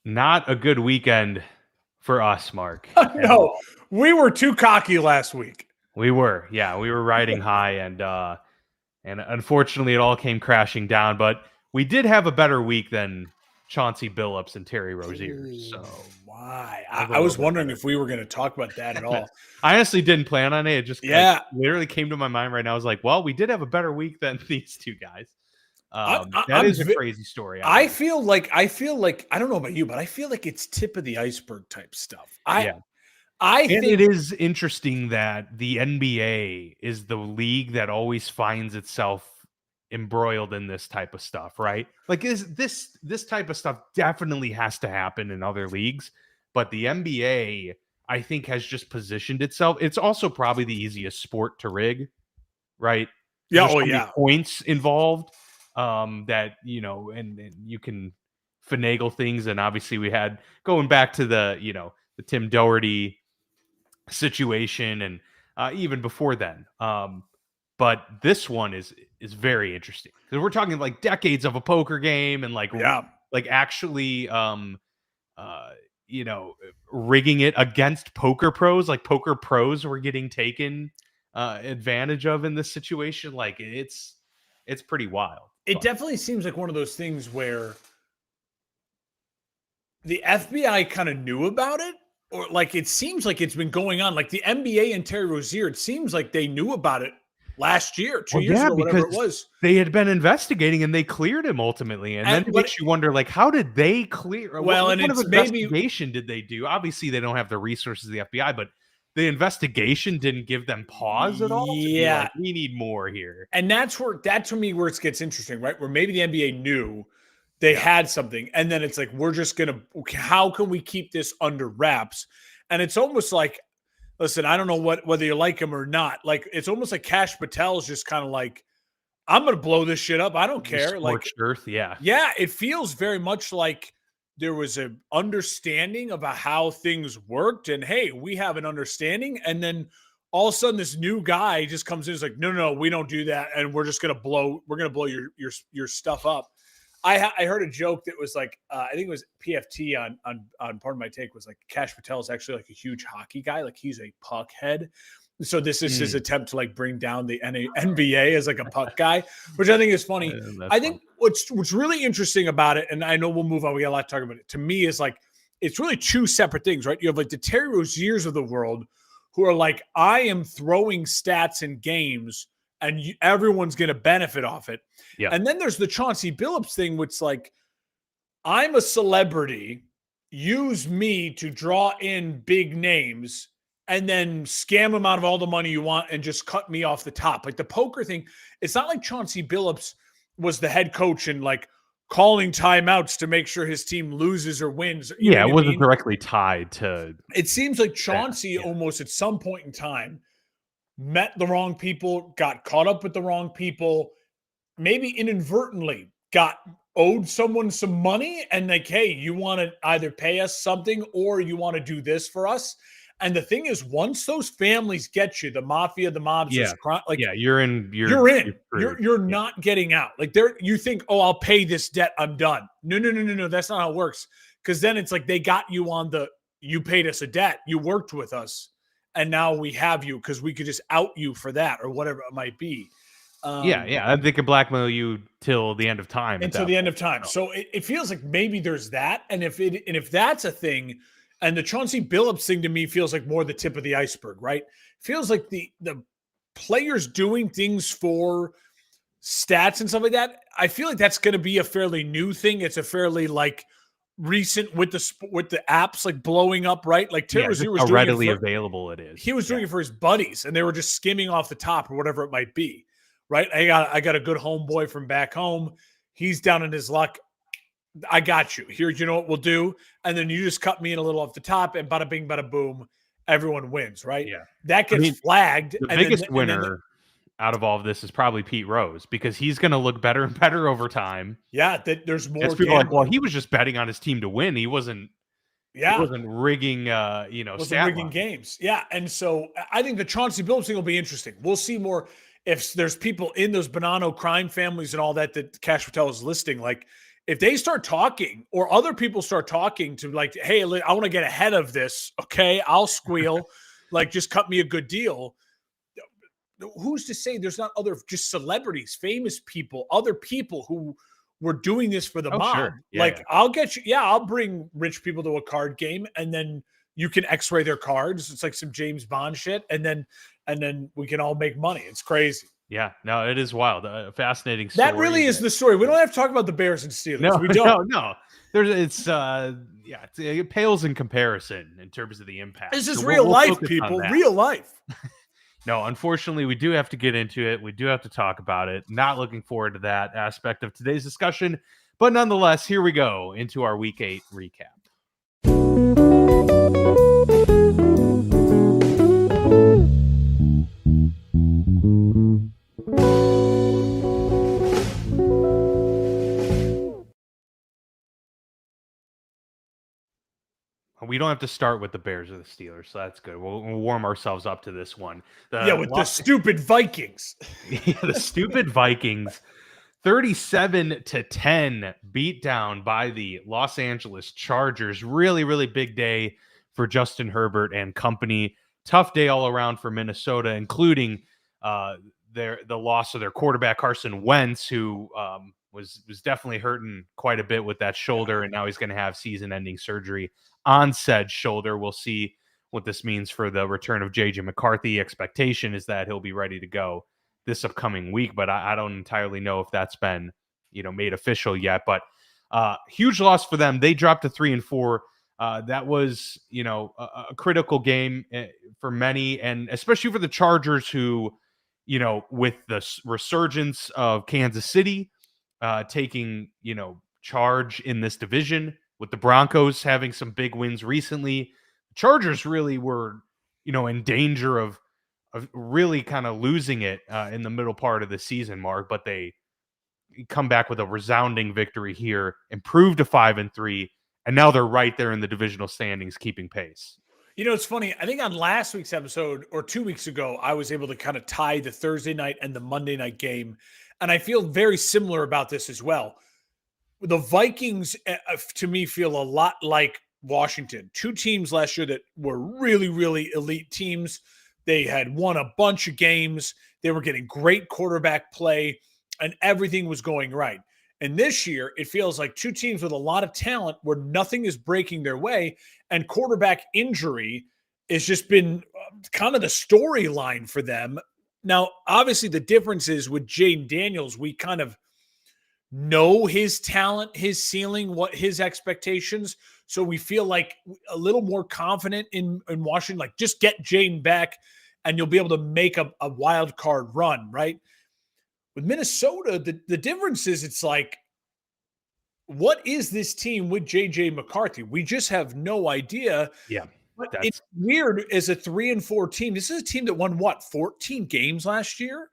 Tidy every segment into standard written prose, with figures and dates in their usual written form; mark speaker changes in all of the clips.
Speaker 1: Not a good weekend for us, Mark, at
Speaker 2: No,
Speaker 1: all.
Speaker 2: we were too cocky last week.
Speaker 1: We were riding high, and unfortunately, it all came crashing down. But we did have a better week than Chauncey Billups and Terry Rozier.
Speaker 2: Ooh,
Speaker 1: So
Speaker 2: why?
Speaker 1: it was a
Speaker 2: I
Speaker 1: little
Speaker 2: was
Speaker 1: bit
Speaker 2: wondering
Speaker 1: better.
Speaker 2: if we were going to talk about that at all.
Speaker 1: I honestly didn't plan on it. It just like
Speaker 2: Yeah,
Speaker 1: literally came to my mind right now. I was like, well, we did have a better week than these two guys.
Speaker 2: I'm.
Speaker 1: That
Speaker 2: I'm
Speaker 1: is a
Speaker 2: vi-
Speaker 1: crazy story. I
Speaker 2: I
Speaker 1: will.
Speaker 2: feel like I don't know about you, but I feel like it's tip of the iceberg type stuff.
Speaker 1: Yeah.
Speaker 2: I
Speaker 1: And it
Speaker 2: think
Speaker 1: is interesting that the NBA is the league that always finds itself embroiled in this type of stuff, right? Like is this type of stuff definitely has to happen in other leagues, but the NBA I think has just positioned itself. It's also probably the easiest sport to rig, right? Because
Speaker 2: yeah,
Speaker 1: there's
Speaker 2: oh
Speaker 1: so many
Speaker 2: yeah.
Speaker 1: points involved that and you can finagle things. And obviously, we had going back to the Tim Doherty situation, and even before then. But this one is very interesting because we're talking like decades of a poker game and
Speaker 2: Yeah.
Speaker 1: like actually uh, you know rigging it against poker pros. Like poker pros were getting taken advantage of in this situation. Like it's pretty wild.
Speaker 2: It
Speaker 1: But
Speaker 2: definitely seems like one of those things where the FBI kind of knew about it, or like it seems like it's been going on. Like the NBA and Terry Rozier, it seems like they knew about it last year, 2 years
Speaker 1: yeah,
Speaker 2: ago, whatever
Speaker 1: because
Speaker 2: it was.
Speaker 1: they had been investigating and they cleared him ultimately. And then
Speaker 2: And
Speaker 1: it
Speaker 2: but
Speaker 1: makes you wonder, like, how did they clear?
Speaker 2: well,
Speaker 1: What
Speaker 2: and
Speaker 1: kind of
Speaker 2: it's maybe
Speaker 1: investigation did they do? Obviously, they don't have the resources of the FBI, but the investigation didn't give them pause at all to be like,
Speaker 2: yeah.
Speaker 1: we need more here.
Speaker 2: And that's to me where it gets interesting, right? Where maybe the NBA knew they
Speaker 1: Yeah.
Speaker 2: had something, and then it's like, we're just gonna how can we keep this under wraps? And it's almost like, listen, I don't know whether you like him or not. Like it's almost like Cash Patel's just kind of like, I'm gonna blow this shit up. I don't
Speaker 1: Just
Speaker 2: care. Like,
Speaker 1: scorched earth. Yeah.
Speaker 2: yeah, it feels very much like there was an understanding about how things worked, and hey, we have an understanding, and then all of a sudden this new guy just comes in and is like, no, we don't do that, and we're gonna blow your stuff up. I heard a joke that was like, I think it was PFT on Pardon My Take, was like Cash Patel is actually like a huge hockey guy, like he's a puck head. So this is his
Speaker 1: Mm.
Speaker 2: attempt to like bring down the NBA as like a puck guy, which I think is funny.
Speaker 1: That's
Speaker 2: I
Speaker 1: fun.
Speaker 2: think what's really interesting about it, and I know we'll move on, we got a lot to talk about it. To me, is like it's really two separate things, right? You have like the Terry Roziers of the world who are like, I am throwing stats in games, and everyone's going to benefit off it.
Speaker 1: Yeah.
Speaker 2: And then there's the Chauncey Billups thing, which like, I'm a celebrity, use me to draw in big names and then scam them out of all the money you want and just cut me off the top. Like the poker thing, it's not like Chauncey Billups was the head coach and like calling timeouts to make sure his team loses or wins. You know
Speaker 1: Yeah. It
Speaker 2: what I
Speaker 1: wasn't
Speaker 2: mean?
Speaker 1: directly tied to
Speaker 2: It seems like
Speaker 1: that.
Speaker 2: Chauncey
Speaker 1: Yeah.
Speaker 2: almost at some point in time met the wrong people, got caught up with the wrong people, maybe inadvertently got owed someone some money and like, hey, you want to either pay us something or you want to do this for us. And the thing is, once those families get you, the mafia, the mobs,
Speaker 1: Yeah.
Speaker 2: those like
Speaker 1: Yeah. You're in.
Speaker 2: you're
Speaker 1: You're
Speaker 2: in.
Speaker 1: screwed.
Speaker 2: You're
Speaker 1: Yeah.
Speaker 2: not getting out. Like you think, oh, I'll pay this debt, I'm done. No. That's not how it works. Because then it's like they got you on you paid us a debt, you worked with us, and now we have you because we could just out you for that or whatever it might be.
Speaker 1: Yeah. They could blackmail you till the end of time at
Speaker 2: Until
Speaker 1: that
Speaker 2: the end
Speaker 1: point.
Speaker 2: of time. So it feels like maybe there's that. And if that's a thing, and the Chauncey Billups thing to me feels like more the tip of the iceberg, right? Feels like the players doing things for stats and stuff like that. I feel like that's going to be a fairly new thing. It's a fairly like recent with the apps like blowing up, right? Like Terry
Speaker 1: Yeah, just
Speaker 2: Rozier was
Speaker 1: how
Speaker 2: doing
Speaker 1: readily available it is.
Speaker 2: he was doing
Speaker 1: Yeah.
Speaker 2: it for his buddies, and they were just skimming off the top or whatever it might be, right? I got a good homeboy from back home. He's down in his luck. I got you. Here, you know what we'll do? And then you just cut me in a little off the top, and bada bing, bada boom, everyone wins, right?
Speaker 1: Yeah.
Speaker 2: That
Speaker 1: I
Speaker 2: gets
Speaker 1: mean,
Speaker 2: flagged.
Speaker 1: the
Speaker 2: And
Speaker 1: biggest
Speaker 2: then
Speaker 1: winner out of all of this is probably Pete Rose because he's going to look better and better over time.
Speaker 2: yeah, that there's more
Speaker 1: As people are like, well,
Speaker 2: gambling.
Speaker 1: he was just betting on his team to win. He wasn't
Speaker 2: Yeah,
Speaker 1: rigging
Speaker 2: wasn't
Speaker 1: stat
Speaker 2: rigging
Speaker 1: line.
Speaker 2: games. Yeah, and so I think the Chauncey Billups thing will be interesting. We'll see more if there's people in those Bonanno crime families and all that Cash Patel is listing. Like, if they start talking or other people start talking to like, hey, I want to get ahead of this. Okay, I'll squeal. Like, just cut me a good deal. Who's to say there's not other just celebrities, famous people, other people who were doing this for the mob?
Speaker 1: Sure. Yeah,
Speaker 2: like,
Speaker 1: yeah.
Speaker 2: I'll get you. Yeah, I'll bring rich people to a card game, and then you can X-ray their cards. It's like some James Bond shit, and then we can all make money. It's crazy.
Speaker 1: Yeah, no, it is wild. Fascinating story.
Speaker 2: That really is the story. We don't have to talk about the Bears and Steelers.
Speaker 1: No,
Speaker 2: we don't.
Speaker 1: No. It pales in comparison in terms of the impact.
Speaker 2: This is real life, people. Real life.
Speaker 1: No, unfortunately, we do have to get into it. We do have to talk about it. Not looking forward to that aspect of today's discussion. But nonetheless, here we go into our Week 8 recap. We don't have to start with the Bears or the Steelers, so that's good. We'll warm ourselves up to this one.
Speaker 2: The stupid Vikings.
Speaker 1: The stupid Vikings, 37-10 beat down by the Los Angeles Chargers. Really, really big day for Justin Herbert and company. Tough day all around for Minnesota, including the loss of their quarterback Carson Wentz, who was definitely hurting quite a bit with that shoulder, and now he's going to have season-ending surgery on said shoulder. We'll see what this means for the return of JJ McCarthy. Expectation is that he'll be ready to go this upcoming week, but I don't entirely know if that's been made official yet. But huge loss for them. They dropped to 3-4. That was a critical game for many, and especially for the Chargers, who with the resurgence of Kansas City taking charge in this division, with the Broncos having some big wins recently, the Chargers really were in danger of really kind of losing it in the middle part of the season, Mark. But they come back with a resounding victory here, improved to 5-3, and now they're right there in the divisional standings, keeping pace.
Speaker 2: It's funny. I think on last week's episode or 2 weeks ago, I was able to kind of tie the Thursday night and the Monday night game. And I feel very similar about this as well. The Vikings, to me, feel a lot like Washington. Two teams last year that were really, really elite teams. They had won a bunch of games. They were getting great quarterback play, and everything was going right. And this year, it feels like two teams with a lot of talent where nothing is breaking their way, and quarterback injury has just been kind of the storyline for them. Now, obviously, the difference is with Jayden Daniels, we kind of know his talent, his ceiling, what his expectations. So we feel like a little more confident in Washington, like just get Jayden back and you'll be able to make a wild card run, right? With Minnesota, the difference is it's like, what is this team with JJ McCarthy? We just have no idea.
Speaker 1: Yeah.
Speaker 2: But it's weird as a 3-4 team. This is a team that won 14 games last year.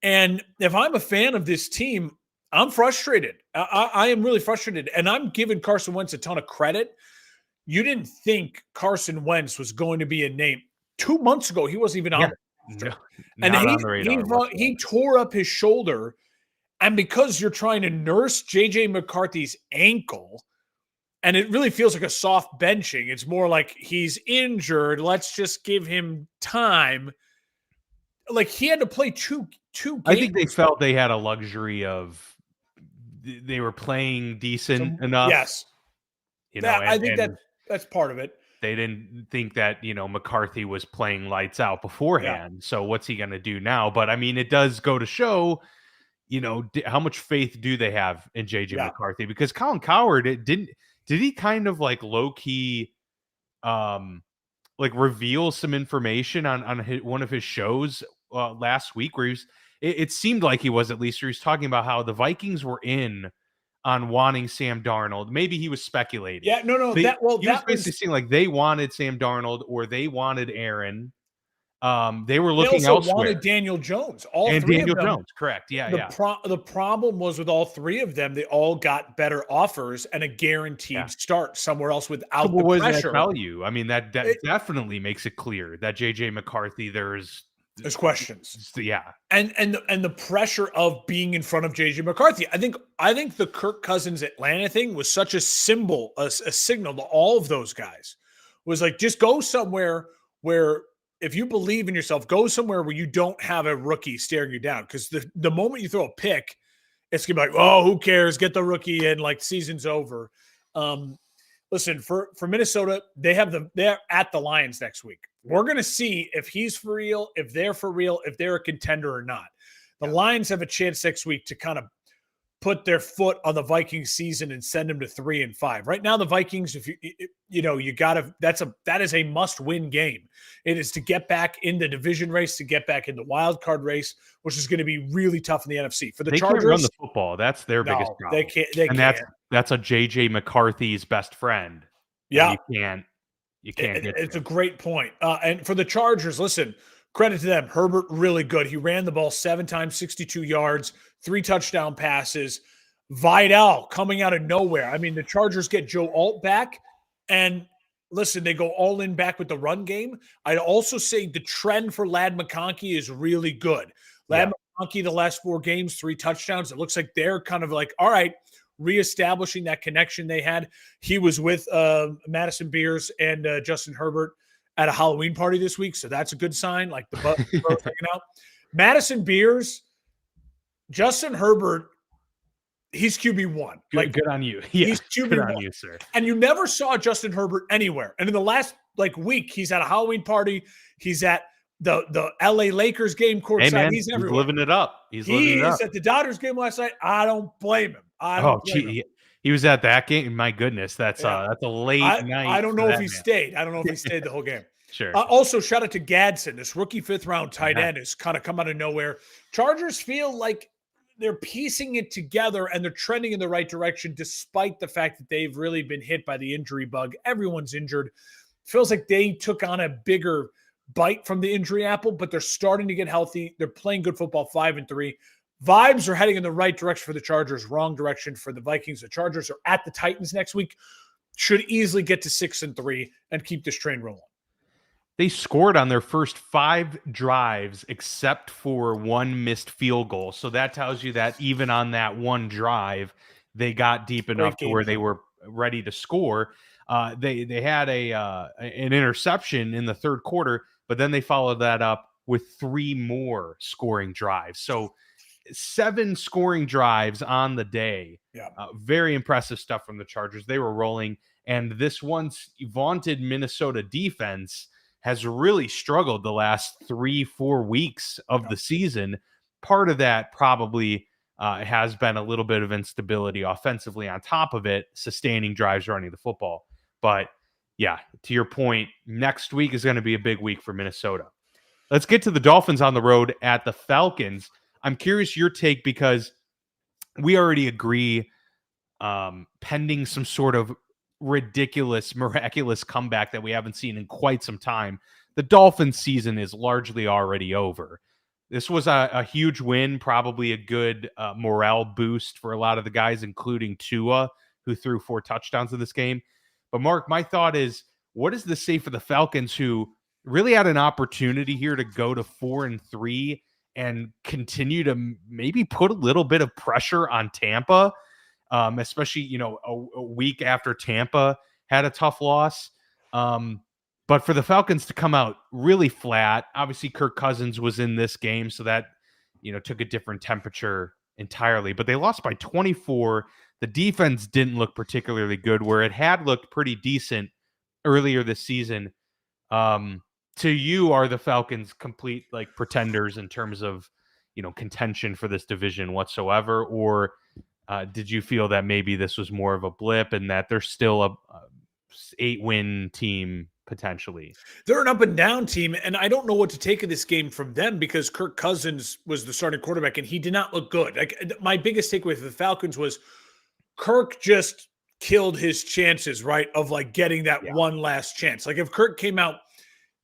Speaker 2: And if I'm a fan of this team, I'm frustrated. I am really frustrated. And I'm giving Carson Wentz a ton of credit. You didn't think Carson Wentz was going to be a name. 2 months ago, he wasn't even on.
Speaker 1: No,
Speaker 2: and he tore up his shoulder. And because you're trying to nurse JJ McCarthy's ankle, and it really feels like a soft benching, it's more like he's injured. Let's just give him time. Like, he had to play two games.
Speaker 1: I think they felt they had a luxury of they were playing decent enough.
Speaker 2: Yes. I think that's part of it.
Speaker 1: They didn't think that, McCarthy was playing lights out beforehand. Yeah. So what's he going to do now? But I mean, it does go to show, how much faith do they have in JJ McCarthy? Because Colin Cowherd, did he kind of like low key, like reveal some information on one of his shows last week where it seemed like he was, at least, where he was talking about how the Vikings were in on wanting Sam Darnold. Maybe he was speculating.
Speaker 2: Yeah, no.
Speaker 1: He was basically saying like they wanted Sam Darnold or they wanted Aaron. They were looking elsewhere. They also wanted
Speaker 2: Daniel Jones.
Speaker 1: Daniel Jones, correct. Yeah,
Speaker 2: the problem was with all three of them, they all got better offers and a guaranteed start somewhere else without the pressure.
Speaker 1: What does that tell you? I mean, that definitely makes it clear that JJ McCarthy, there's
Speaker 2: There's questions.
Speaker 1: Yeah.
Speaker 2: And the pressure of being in front of JJ McCarthy. I think the Kirk Cousins Atlanta thing was such a symbol, a signal to all of those guys. Was like, just go somewhere where, if you believe in yourself, go somewhere where you don't have a rookie staring you down. Because the moment you throw a pick, it's gonna be like, oh, who cares? Get the rookie in, like, season's over. Listen, for Minnesota, they're at the Lions next week. We're going to see if he's for real, if they're for real, if they're a contender or not. The Lions have a chance next week to kind of put their foot on the Vikings season and send them to 3-5. Right now, the Vikings, if that is a must-win game. It is to get back in the division race, to get back in the wild card race, which is going to be really tough in the NFC. For the Chargers,
Speaker 1: can't run the football. That's their biggest problem.
Speaker 2: They can't.
Speaker 1: That's a JJ McCarthy's best friend.
Speaker 2: Yeah,
Speaker 1: you can't get.
Speaker 2: It's a great point. And for the Chargers, listen, credit to them. Herbert, really good. He ran the ball 7 times, 62 yards, 3 touchdown passes. Vidal coming out of nowhere. I mean, the Chargers get Joe Alt back, and listen, they go all in back with the run game. I'd also say the trend for Ladd McConkey is really good. Ladd McConkey, the last 4 games, 3 touchdowns. It looks like they're kind of like, all right, reestablishing that connection they had. He was with Madison Beers and Justin Herbert at a Halloween party this week, so that's a good sign. Like the both hanging out. Madison Beers, Justin Herbert, he's QB1.
Speaker 1: Good on you. Yeah,
Speaker 2: he's QB1.
Speaker 1: Good on you, sir.
Speaker 2: And you never saw Justin Herbert anywhere. And in the last week, he's at a Halloween party. He's at the LA Lakers game courtside.
Speaker 1: Hey, man,
Speaker 2: he's everywhere.
Speaker 1: Living it up. He's
Speaker 2: at the Dodgers game last night. I don't blame him.
Speaker 1: He was at that game. My goodness, that's a late night.
Speaker 2: I don't know if he stayed. I don't know if he stayed the whole game.
Speaker 1: Sure.
Speaker 2: Also, shout out to Gadsden. This rookie 5th-round tight end has kind of come out of nowhere. Chargers feel like they're piecing it together and they're trending in the right direction, despite the fact that they've really been hit by the injury bug. Everyone's injured. Feels like they took on a bigger bite from the injury apple, but they're starting to get healthy. They're playing good football, 5-3. Vibes are heading in the right direction for the Chargers, wrong direction for the Vikings. The Chargers are at the Titans next week. Should easily get to 6-3 and keep this train rolling.
Speaker 1: They scored on their first 5 drives except for 1 missed field goal. So that tells you that even on that 1 drive, they got deep enough to where they were ready to score. They had an interception in the 3rd quarter, but then they followed that up with 3 more scoring drives. So 7 scoring drives on the day.
Speaker 2: Yeah.
Speaker 1: Very impressive stuff from the Chargers. They were rolling. And this once vaunted Minnesota defense has really struggled the last 3-4 weeks of the season. Part of that probably has been a little bit of instability offensively on top of it, sustaining drives running the football. But yeah, to your point, next week is going to be a big week for Minnesota. Let's get to the Dolphins on the road at the Falcons. I'm curious your take, because we already agree, pending some sort of ridiculous, miraculous comeback that we haven't seen in quite some time, the Dolphins season is largely already over. This was a huge win, probably a good morale boost for a lot of the guys, including Tua, who threw 4 touchdowns in this game. But Mark, my thought is, what does this say for the Falcons, who really had an opportunity here to go to 4-3 and continue to maybe put a little bit of pressure on Tampa, especially, a week after Tampa had a tough loss. But for the Falcons to come out really flat, obviously Kirk Cousins was in this game, so that, took a different temperature entirely. But they lost by 24. The defense didn't look particularly good, where it had looked pretty decent earlier this season. To you, are the Falcons complete pretenders in terms of, contention for this division whatsoever? Or did you feel that maybe this was more of a blip and that they're still a 8-win team potentially?
Speaker 2: They're an up and down team, and I don't know what to take of this game from them, because Kirk Cousins was the starting quarterback and he did not look good. My biggest takeaway for the Falcons was Kirk just killed his chances, right, of getting that one last chance. If Kirk came out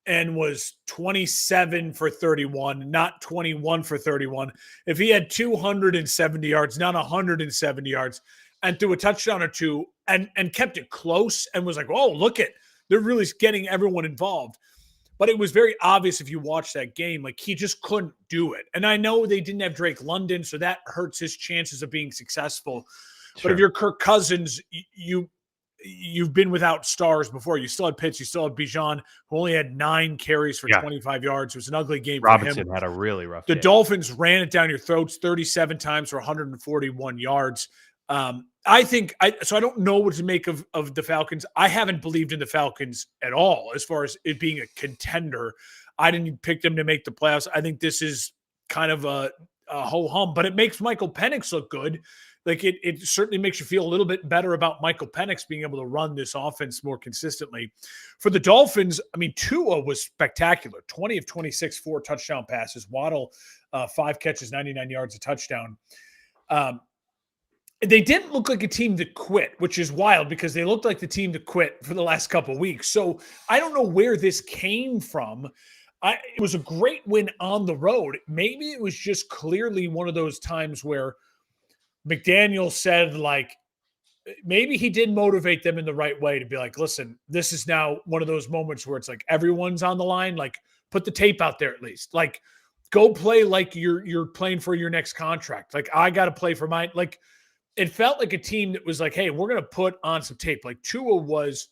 Speaker 2: and was 27 for 31, not 21 for 31, if he had 270 yards, not 170 yards, and threw a touchdown or 2 and kept it close and was like, oh, look it, they're really getting everyone involved. But it was very obvious if you watch that game, like he just couldn't do it. And I know they didn't have Drake London, so that hurts his chances of being successful. But if
Speaker 1: Sure.
Speaker 2: you're Kirk Cousins, you've been without stars before. You still had Pitts, you still had Bijan, who only had 9 carries for 25 yards. It was an ugly game for
Speaker 1: Robinson
Speaker 2: him.
Speaker 1: had a really rough
Speaker 2: The
Speaker 1: day.
Speaker 2: Dolphins ran it down your throats 37 times for 141 yards. I don't know what to make of the Falcons. I haven't believed in the Falcons at all as far as it being a contender. I didn't pick them to make the playoffs. I think this is kind of a ho-hum, but it makes Michael Penix look good. Like it certainly makes you feel a little bit better about Michael Penix being able to run this offense more consistently. For the Dolphins, I mean, Tua was spectacular. 20 of 26, 4 touchdown passes. Waddle, 5 catches, 99 yards, a touchdown. They didn't look like a team that quit, which is wild because they looked like the team that quit for the last couple of weeks. So I don't know where this came from. It was a great win on the road. Maybe it was just clearly one of those times where McDaniel said, like, maybe he did motivate them in the right way to be like, listen, this is now one of those moments where it's like everyone's on the line. Like, put the tape out there at least. Like, go play like you're playing for your next contract. Like, I got to play for mine. Like, it felt like a team that was like, hey, we're going to put on some tape. Like Tua was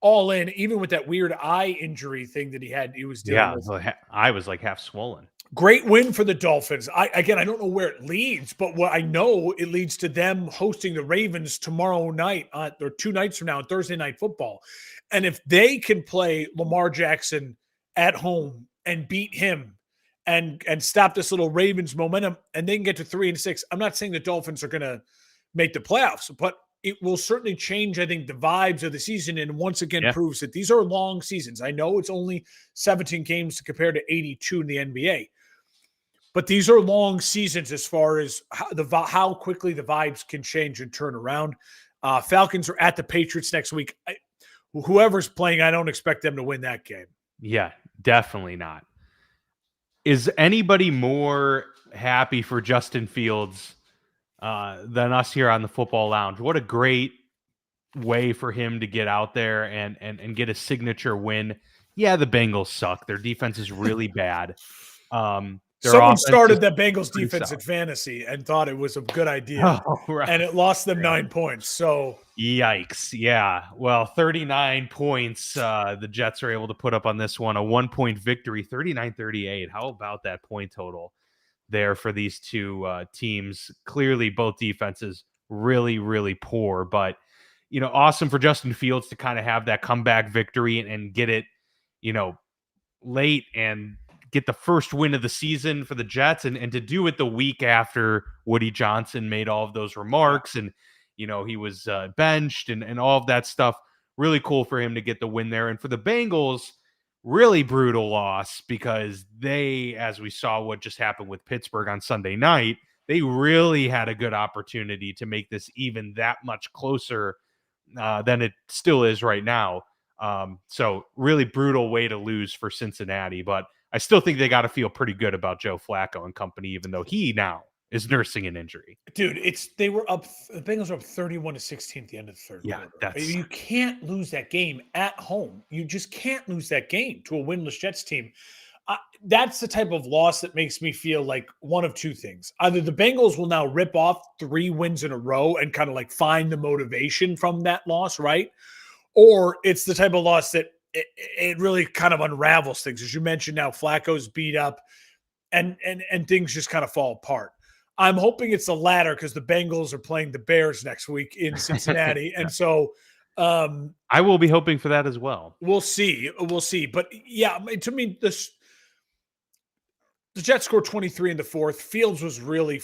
Speaker 2: all in, even with that weird eye injury thing that he was dealing with.
Speaker 1: I was like half swollen.
Speaker 2: Great win for the Dolphins. I don't know where it leads, but what I know it leads to them hosting the Ravens tomorrow night or 2 nights from now on Thursday Night Football. And if they can play Lamar Jackson at home and beat him and stop this little Ravens momentum and they can get to 3-6, I'm not saying the Dolphins are going to make the playoffs, but it will certainly change, I think, the vibes of the season and once again proves that these are long seasons. I know it's only 17 games to compare to 82 in the NBA. But these are long seasons as far as how quickly the vibes can change and turn around. Falcons are at the Patriots next week. Whoever's playing, I don't expect them to win that game.
Speaker 1: Yeah, definitely not. Is anybody more happy for Justin Fields than us here on the Football Lounge? What a great way for him to get out there and get a signature win. Yeah, the Bengals suck. Their defense is really bad.
Speaker 2: Someone started the Bengals defense at fantasy and thought it was a good idea, and it lost them 9 points. So
Speaker 1: yikes. Yeah. Well, 39 points the Jets are able to put up on this one. A 1-point victory, 39-38. How about that point total there for these two teams? Clearly, both defenses really, really poor. But, awesome for Justin Fields to kind of have that comeback victory and get it, late and get the first win of the season for the Jets and to do it the week after Woody Johnson made all of those remarks and, he was benched and all of that stuff. Really cool for him to get the win there. And for the Bengals, really brutal loss because they, as we saw what just happened with Pittsburgh on Sunday night, they really had a good opportunity to make this even that much closer than it still is right now. So really brutal way to lose for Cincinnati, but I still think they got to feel pretty good about Joe Flacco and company, even though he now is nursing an injury.
Speaker 2: Dude, the Bengals were up 31-16 at the end of the third quarter. You can't lose that game at home. You just can't lose that game to a winless Jets team. That's the type of loss that makes me feel like one of two things. Either the Bengals will now rip off 3 wins in a row and kind of like find the motivation from that loss, right? Or it's the type of loss that it really kind of unravels things. As you mentioned, now Flacco's beat up and things just kind of fall apart. I'm hoping it's the latter because the Bengals are playing the Bears next week in Cincinnati. And so
Speaker 1: I will be hoping for that as well.
Speaker 2: We'll see. But yeah, to me, the Jets scored 23 in the fourth. Fields was really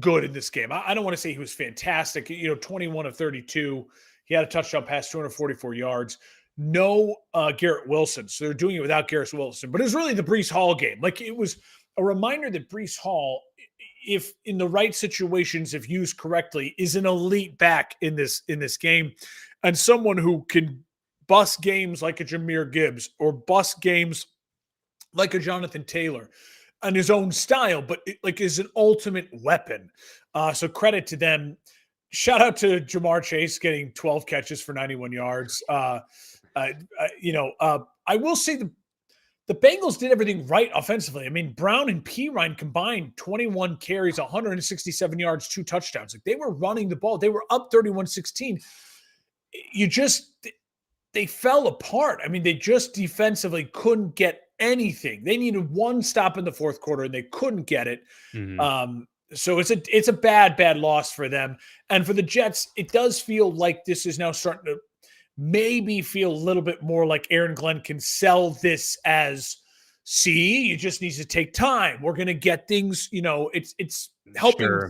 Speaker 2: good in this game. I don't want to say he was fantastic. 21 of 32. He had a touchdown pass, 244 yards. No Garrett Wilson. So they're doing it without Garrett Wilson. But it was really the Breece Hall game. Like it was a reminder that Breece Hall, if in the right situations, if used correctly, is an elite back in this game and someone who can bust games like a Jahmyr Gibbs or bust games like a Jonathan Taylor on his own style, but is an ultimate weapon. So credit to them. Shout out to Jamar Chase getting 12 catches for 91 yards. I I will say the Bengals did everything right offensively. I mean, Brown and Perine combined 21 carries, 167 yards, 2 touchdowns. Like, they were running the ball. They were up 31-16. They fell apart. I mean, they just defensively couldn't get anything. They needed one stop in the fourth quarter and they couldn't get it. So it's a bad loss for them. And for the Jets, it does feel like this is now starting to maybe feel a little bit more like Aaron Glenn can sell this as, see, you just need to take time. We're going to get things, it's helping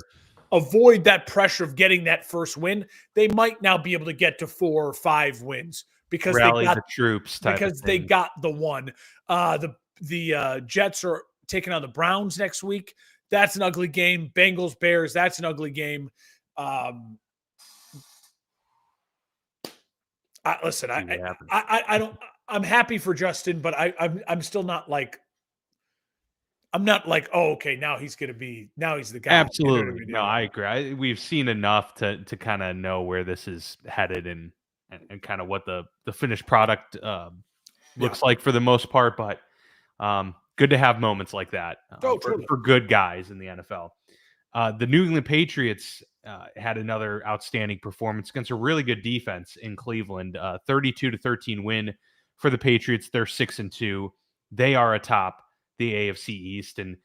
Speaker 2: avoid that pressure of getting that first win. They might now be able to get to 4 or 5 wins because
Speaker 1: rally the troops
Speaker 2: because they got the one. The Jets are taking on the Browns next week. That's an ugly game. Bengals, Bears, that's an ugly game. Listen, I don't. I'm happy for Justin, but I'm still not like. I'm not like, oh, okay, now he's the guy.
Speaker 1: Absolutely, no, I agree. We've seen enough to kind of know where this is headed and kind of what the finished product looks like for the most part. But good to have moments like that for good guys in the NFL. The New England Patriots had another outstanding performance against a really good defense in Cleveland. 32-13 win for the Patriots. They're 6-2. They are atop the AFC East, and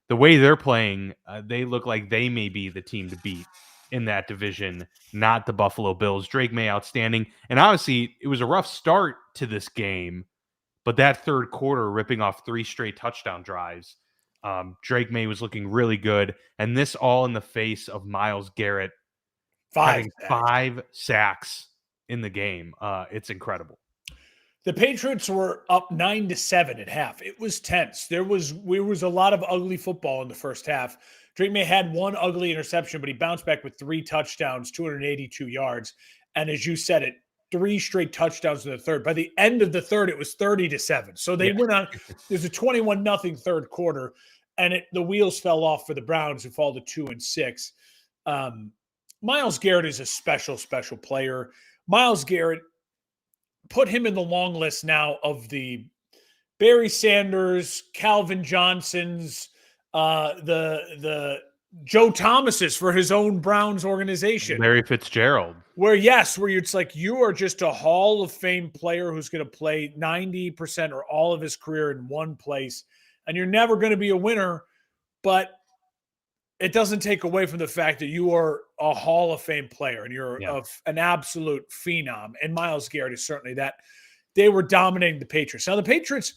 Speaker 1: the way they're playing, they look like they may be the team to beat in that division, not the Buffalo Bills. Drake May outstanding, and obviously it was a rough start to this game, but that third quarter ripping off 3 straight touchdown drives. Drake May was looking really good, and this all in the face of Myles Garrett having 5 sacks in the game. It's incredible.
Speaker 2: The Patriots were up 9-7 at half. It was tense. There was a lot of ugly football in the first half. Drake May had 1 ugly interception, but he bounced back with 3 touchdowns, 282 yards. And as you said it, 3 straight touchdowns in the third. By the end of the third, it was 30-7. So they went on. There's a 21-0 third quarter, and the wheels fell off for the Browns, who fall to 2-6. Myles Garrett is a special player. Myles Garrett, put him in the long list now of the Barry Sanders, Calvin Johnsons, the Joe Thomases for his own Browns organization.
Speaker 1: Larry Fitzgerald.
Speaker 2: Where it's like you are just a Hall of Fame player who's going to play 90% or all of his career in one place, and you're never going to be a winner, but it doesn't take away from the fact that you are a Hall of Fame player and you're an absolute phenom. And Myles Garrett is certainly that. They were dominating the Patriots. Now, the Patriots,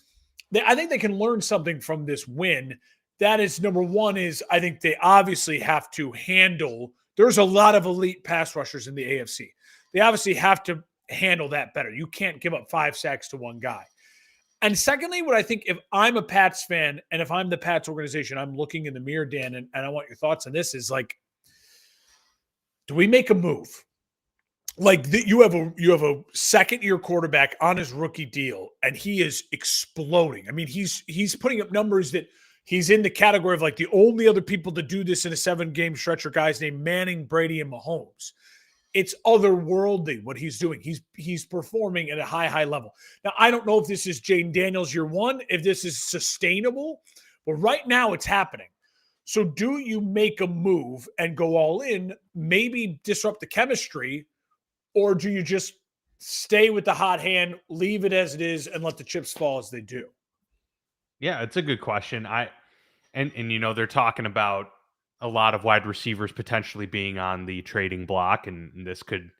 Speaker 2: I think they can learn something from this win. That is, number one is I think they obviously have to handle – there's a lot of elite pass rushers in the AFC. They obviously have to handle that better. You can't give up 5 sacks to one guy. And secondly, what I think, if I'm a Pats fan and if I'm the Pats organization, I'm looking in the mirror, Dan, and I want your thoughts on this, is like, do we make a move? Like, you have a second-year quarterback on his rookie deal, and he is exploding. I mean, he's putting up numbers that he's in the category of like the only other people to do this in a 7-game stretch are guys named Manning, Brady, and Mahomes. It's otherworldly what he's doing. He's performing at a high level. Now, I don't know if this is Jaden Daniels year 1, if this is sustainable, but right now it's happening. So do you make a move and go all in, maybe disrupt the chemistry, or do you just stay with the hot hand, leave it as it is, and let the chips fall as they do?
Speaker 1: Yeah, it's a good question. And they're talking about a lot of wide receivers potentially being on the trading block, and this could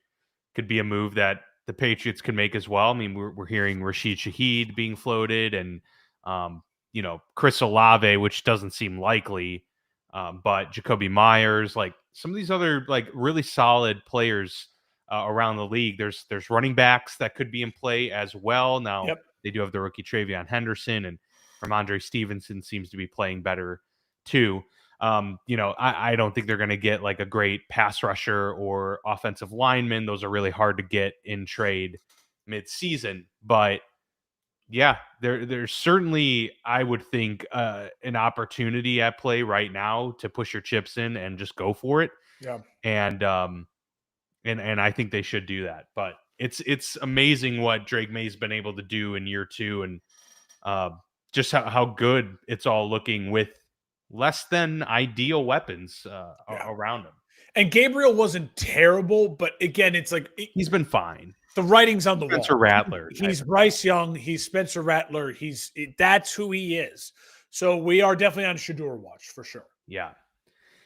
Speaker 1: be a move that the Patriots could make as well. I mean, we're hearing Rashid Shaheed being floated, and Chris Olave, which doesn't seem likely, but Jacoby Myers, like some of these other like really solid players around the league. There's running backs that could be in play as well. Now they do have the rookie Travion Henderson, and Ramondre Stevenson seems to be playing better too. I don't think they're going to get like a great pass rusher or offensive lineman. Those are really hard to get in trade mid-season. But yeah, there's certainly, I would think, an opportunity at play right now to push your chips in and just go for it.
Speaker 2: Yeah.
Speaker 1: And and I think they should do that. But it's amazing what Drake May's been able to do in year 2, and just how good it's all looking with less than ideal weapons around him.
Speaker 2: And Gabriel wasn't terrible, but again, it's like
Speaker 1: He's been fine.
Speaker 2: The writing's on the
Speaker 1: Spencer
Speaker 2: wall.
Speaker 1: Rattler.
Speaker 2: He's Bryce Young. He's Spencer Rattler. That's who he is. So we are definitely on Shedeur watch for sure.
Speaker 1: Yeah.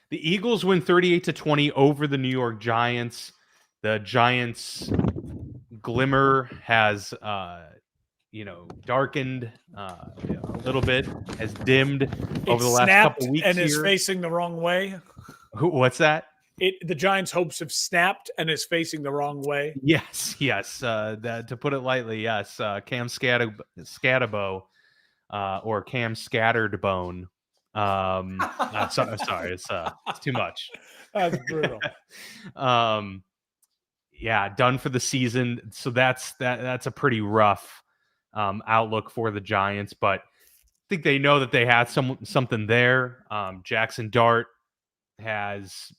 Speaker 1: The Eagles win 38-20 over the New York Giants. The Giants' glimmer has, darkened a little bit, has dimmed over the last couple weeks
Speaker 2: and
Speaker 1: here.
Speaker 2: is facing the wrong way.
Speaker 1: What's that?
Speaker 2: The Giants' hopes have snapped and is facing the wrong way.
Speaker 1: Yes. To put it lightly, yes. Cam Scatterbo, or Cam Scattered Bone. Sorry, it's too much.
Speaker 2: That's brutal.
Speaker 1: Yeah, done for the season. So that's a pretty rough outlook for the Giants, but I think they know that they had something there. Jackson Dart has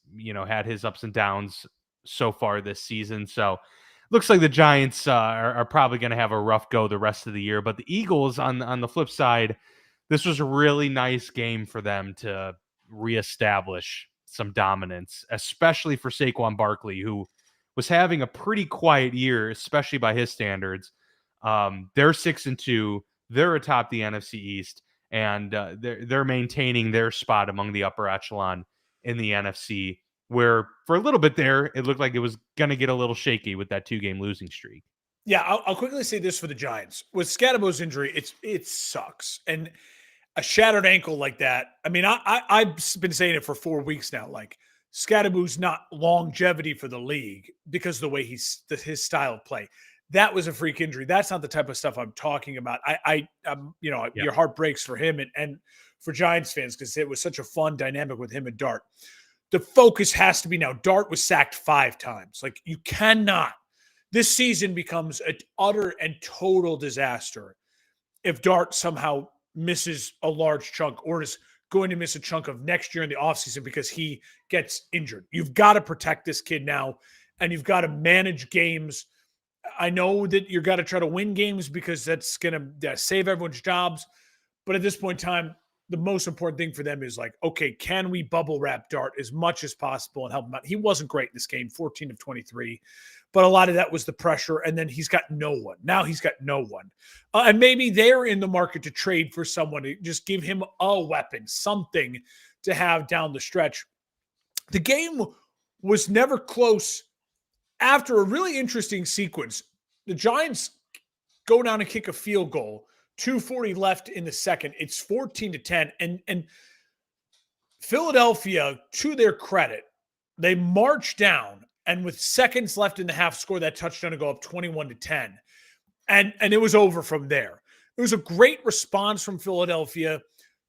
Speaker 1: had his ups and downs so far this season, so looks like the Giants are probably going to have a rough go the rest of the year. But the Eagles, on the flip side, this was a really nice game for them to reestablish some dominance, especially for Saquon Barkley, who was having a pretty quiet year, especially by his standards. They're 6-2. They're atop the NFC East, and they're maintaining their spot among the upper echelon in the NFC, where for a little bit there, it looked like it was going to get a little shaky with that 2-game losing streak.
Speaker 2: Yeah, I'll quickly say this for the Giants. With Scatterbo's injury, it sucks. And a shattered ankle like that, I mean, I've been saying it for 4 weeks now, like, Scatterbo's not longevity for the league because of the way his style of play. That was a freak injury. That's not the type of stuff I'm talking about. Your heart breaks for him and for Giants fans because it was such a fun dynamic with him and Dart. The focus has to be now. Dart was sacked 5 times. Like, you cannot. This season becomes an utter and total disaster if Dart somehow misses a large chunk or is going to miss a chunk of next year in the offseason because he gets injured. You've got to protect this kid now, and you've got to manage games. I know that you've got to try to win games because that's going to save everyone's jobs. But at this point in time, the most important thing for them is like, okay, can we bubble wrap Dart as much as possible and help him out? He wasn't great in this game, 14 of 23. But a lot of that was the pressure, and then he's got no one. Now he's got no one. And maybe they're in the market to trade for someone to just give him a weapon, something to have down the stretch. The game was never close after a really interesting sequence. The Giants go down and kick a field goal, 2:40 left in the second. It's 14-10. And Philadelphia, to their credit, they march down and with seconds left in the half, score that touchdown to go up 21-10. And it was over from there. It was a great response from Philadelphia.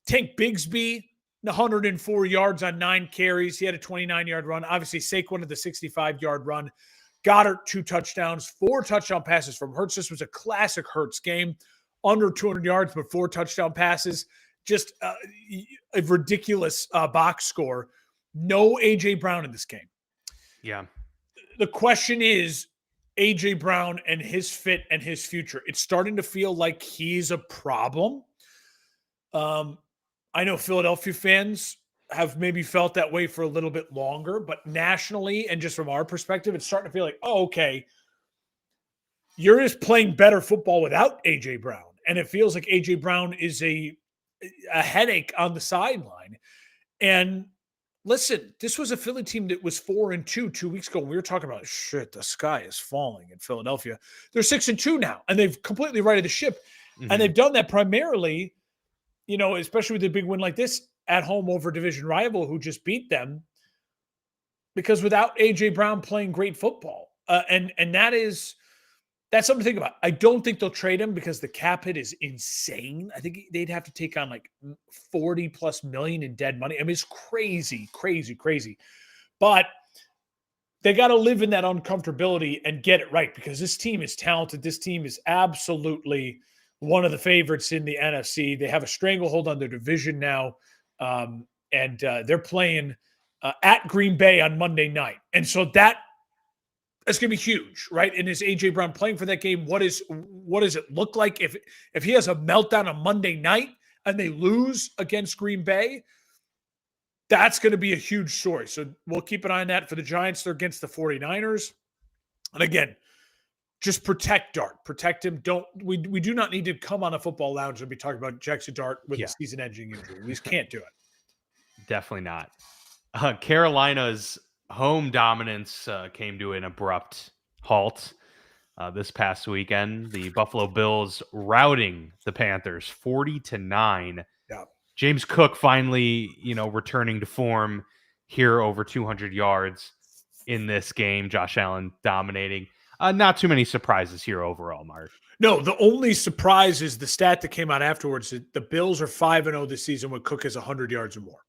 Speaker 2: Tank Bigsby, 104 yards on 9 carries. He had a 29-yard run. Obviously, Saquon had the 65-yard run. Goddard, 2 touchdowns, 4 touchdown passes from Hurts. This was a classic Hurts game. Under 200 yards, but 4 touchdown passes. Just a ridiculous box score. No A.J. Brown in this game.
Speaker 1: Yeah.
Speaker 2: The question is A.J. Brown and his fit and his future. It's starting to feel like he's a problem. I know Philadelphia fans have maybe felt that way for a little bit longer, but nationally and just from our perspective, it's starting to feel like, oh, okay, you're just playing better football without A.J. Brown. And it feels like A.J. Brown is a headache on the sideline. And listen, this was a Philly team that was 4-2 2 weeks ago. And we were talking about, shit, the sky is falling in Philadelphia. They're 6-2 now, and they've completely righted the ship. Mm-hmm. And they've done that primarily, especially with a big win like this at home over division rival who just beat them, because without A.J. Brown playing great football. And that's something to think about. I don't think they'll trade him because the cap hit is insane. I think they'd have to take on like $40+ million in dead money. I mean, it's crazy, crazy, crazy. But they got to live in that uncomfortability and get it right because this team is talented. This team is absolutely one of the favorites in the NFC. They have a stranglehold on their division now, and they're playing at Green Bay on Monday night. And so that That's going to be huge, right? And is AJ Brown playing for that game? What does it look like if he has a meltdown on Monday night and they lose against Green Bay? That's going to be a huge story. So we'll keep an eye on that for the Giants. They're against the 49ers. And again, just protect Dart. Protect him. We do not need to come on a football lounge and be talking about Jackson Dart with a season-ending injury. We just can't do it.
Speaker 1: Definitely not. Carolina's home dominance came to an abrupt halt this past weekend. The Buffalo Bills routing the Panthers 40-9.
Speaker 2: Yeah.
Speaker 1: James Cook finally, returning to form here, over 200 yards in this game. Josh Allen dominating. Not too many surprises here overall, Mark.
Speaker 2: No, the only surprise is the stat that came out afterwards. That the Bills are 5-0 this season when Cook has 100 yards or more.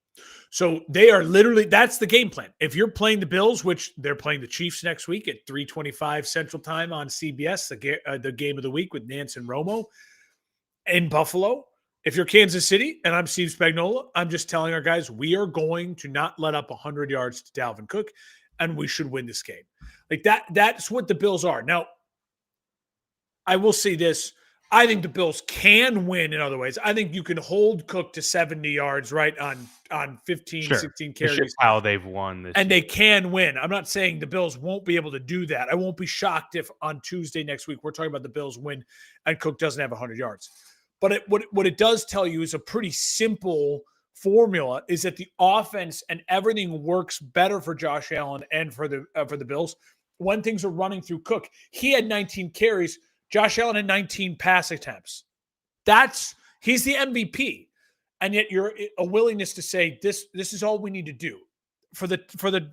Speaker 2: So they are literally, that's the game plan. If you're playing the Bills, which they're playing the Chiefs next week at 3:25 Central Time on CBS, the game of the week with Nance and Romo in Buffalo. If you're Kansas City and I'm Steve Spagnuolo, I'm just telling our guys, we are going to not let up 100 yards to Dalvin Cook, and we should win this game. Like that's what the Bills are. Now, I will say this. I think the Bills can win in other ways. I think you can hold Cook to 70 yards, right, on 15, 16 carries.
Speaker 1: That's how they've won this
Speaker 2: and
Speaker 1: year.
Speaker 2: They can win. I'm not saying the Bills won't be able to do that. I won't be shocked if on Tuesday next week we're talking about the Bills win and Cook doesn't have 100 yards. But what it does tell you is a pretty simple formula, is that the offense and everything works better for Josh Allen and for the Bills when things are running through Cook. He had 19 carries. Josh Allen had 19 pass attempts. He's the MVP. And yet you're a willingness to say this is all we need to do. For the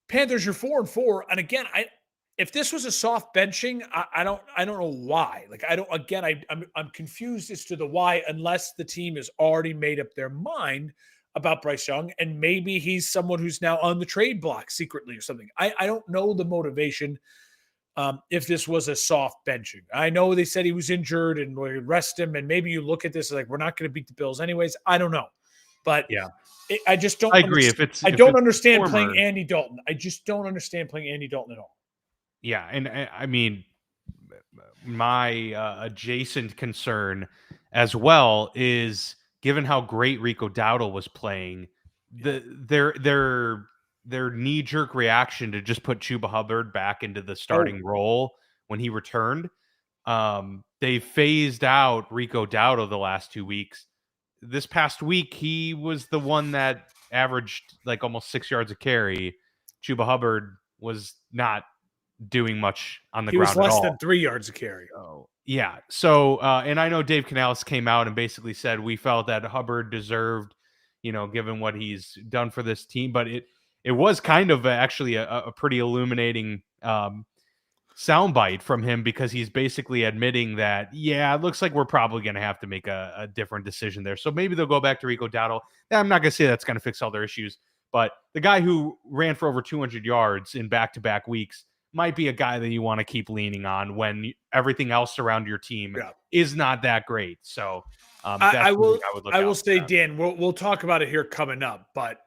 Speaker 2: Panthers, you're 4-4. And again, if this was a soft benching, I don't know why. Like I'm confused as to the why, unless the team has already made up their mind about Bryce Young, and maybe he's someone who's now on the trade block secretly or something. I don't know the motivation. If this was a soft benching. I know they said he was injured and we rest him, and maybe you look at this like, we're not going to beat the Bills anyways. I don't know. But
Speaker 1: yeah,
Speaker 2: I just don't.
Speaker 1: I agree.
Speaker 2: I don't understand playing Andy Dalton. I just don't understand playing Andy Dalton at all.
Speaker 1: Yeah, and I mean, my adjacent concern as well is, given how great Rico Dowdle was playing, their knee-jerk reaction to just put Chuba Hubbard back into the starting role when he returned. They phased out Rico Dowdle the last 2 weeks. This past week, he was the one that averaged like almost 6 yards a carry. Chuba Hubbard was not doing much on the ground at all.
Speaker 2: He was less than 3 yards a carry.
Speaker 1: Oh, yeah. So, and I know Dave Canales came out and basically said we felt that Hubbard deserved, given what he's done for this team, but it was kind of actually a pretty illuminating soundbite from him, because he's basically admitting that, it looks like we're probably going to have to make a different decision there. So maybe they'll go back to Rico Dowdle. I'm not going to say that's going to fix all their issues, but the guy who ran for over 200 yards in back-to-back weeks might be a guy that you want to keep leaning on when everything else around your team is not that great. So
Speaker 2: I will say, Dan, we'll talk about it here coming up, but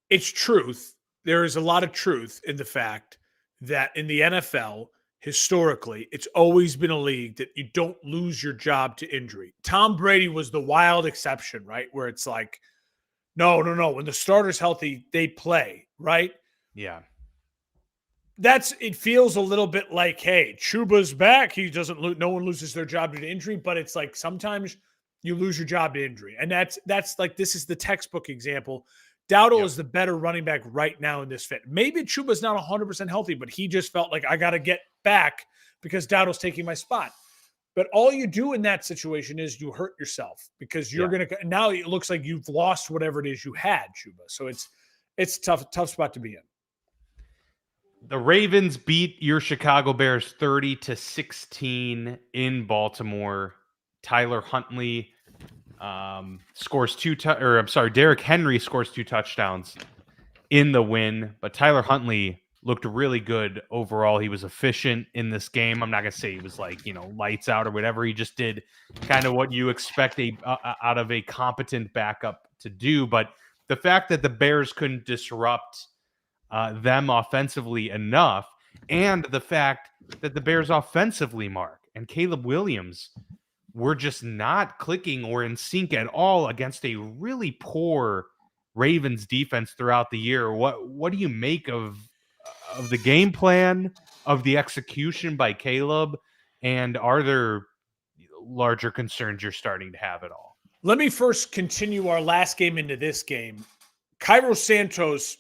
Speaker 2: it's truth. There is a lot of truth in the fact that in the NFL, historically, it's always been a league that you don't lose your job to injury. Tom Brady was the wild exception, right? Where it's like, no. When the starter's healthy, they play, right?
Speaker 1: Yeah.
Speaker 2: It feels a little bit like, hey, Chuba's back. He doesn't no one loses their job due to injury, but it's like sometimes you lose your job to injury. And that's like, this is the textbook example. Dowdle is the better running back right now in this fit. Maybe Chuba's not 100% healthy, but he just felt like, I got to get back because Dowdle's taking my spot. But all you do in that situation is you hurt yourself, because you're going to, now it looks like you've lost whatever it is you had, Chuba. So it's tough spot to be in.
Speaker 1: The Ravens beat your Chicago Bears 30-16 in Baltimore. Tyler Huntley scores Derrick Henry scores 2 touchdowns in the win, but Tyler Huntley looked really good overall. He was efficient in this game. I'm not going to say he was like, lights out or whatever. He just did kind of what you expect out of a competent backup to do. But the fact that the Bears couldn't disrupt them offensively enough, and the fact that the Bears offensively, Mark, and Caleb Williams were just not clicking or in sync at all against a really poor Ravens defense throughout the year. What do you make of the game plan, of the execution by Caleb, and are there larger concerns you're starting to have at all?
Speaker 2: Let me first continue our last game into this game. Cairo Santos,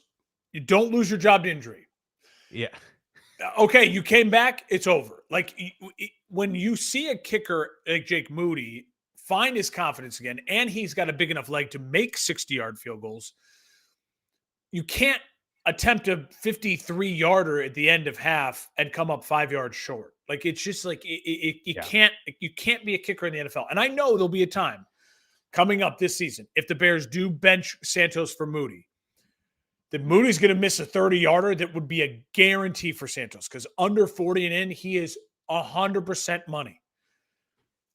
Speaker 2: you don't lose your job to injury.
Speaker 1: Yeah.
Speaker 2: Okay, you came back, it's over. Like, when you see a kicker like Jake Moody find his confidence again, and he's got a big enough leg to make 60-yard field goals, you can't attempt a 53-yarder at the end of half and come up 5 yards short. Like, it's just like you can't be a kicker in the NFL. And I know there'll be a time coming up this season, if the Bears do bench Santos for Moody, that Moody's going to miss a 30-yarder that would be a guarantee for Santos, because under 40 and in, he is 100% money.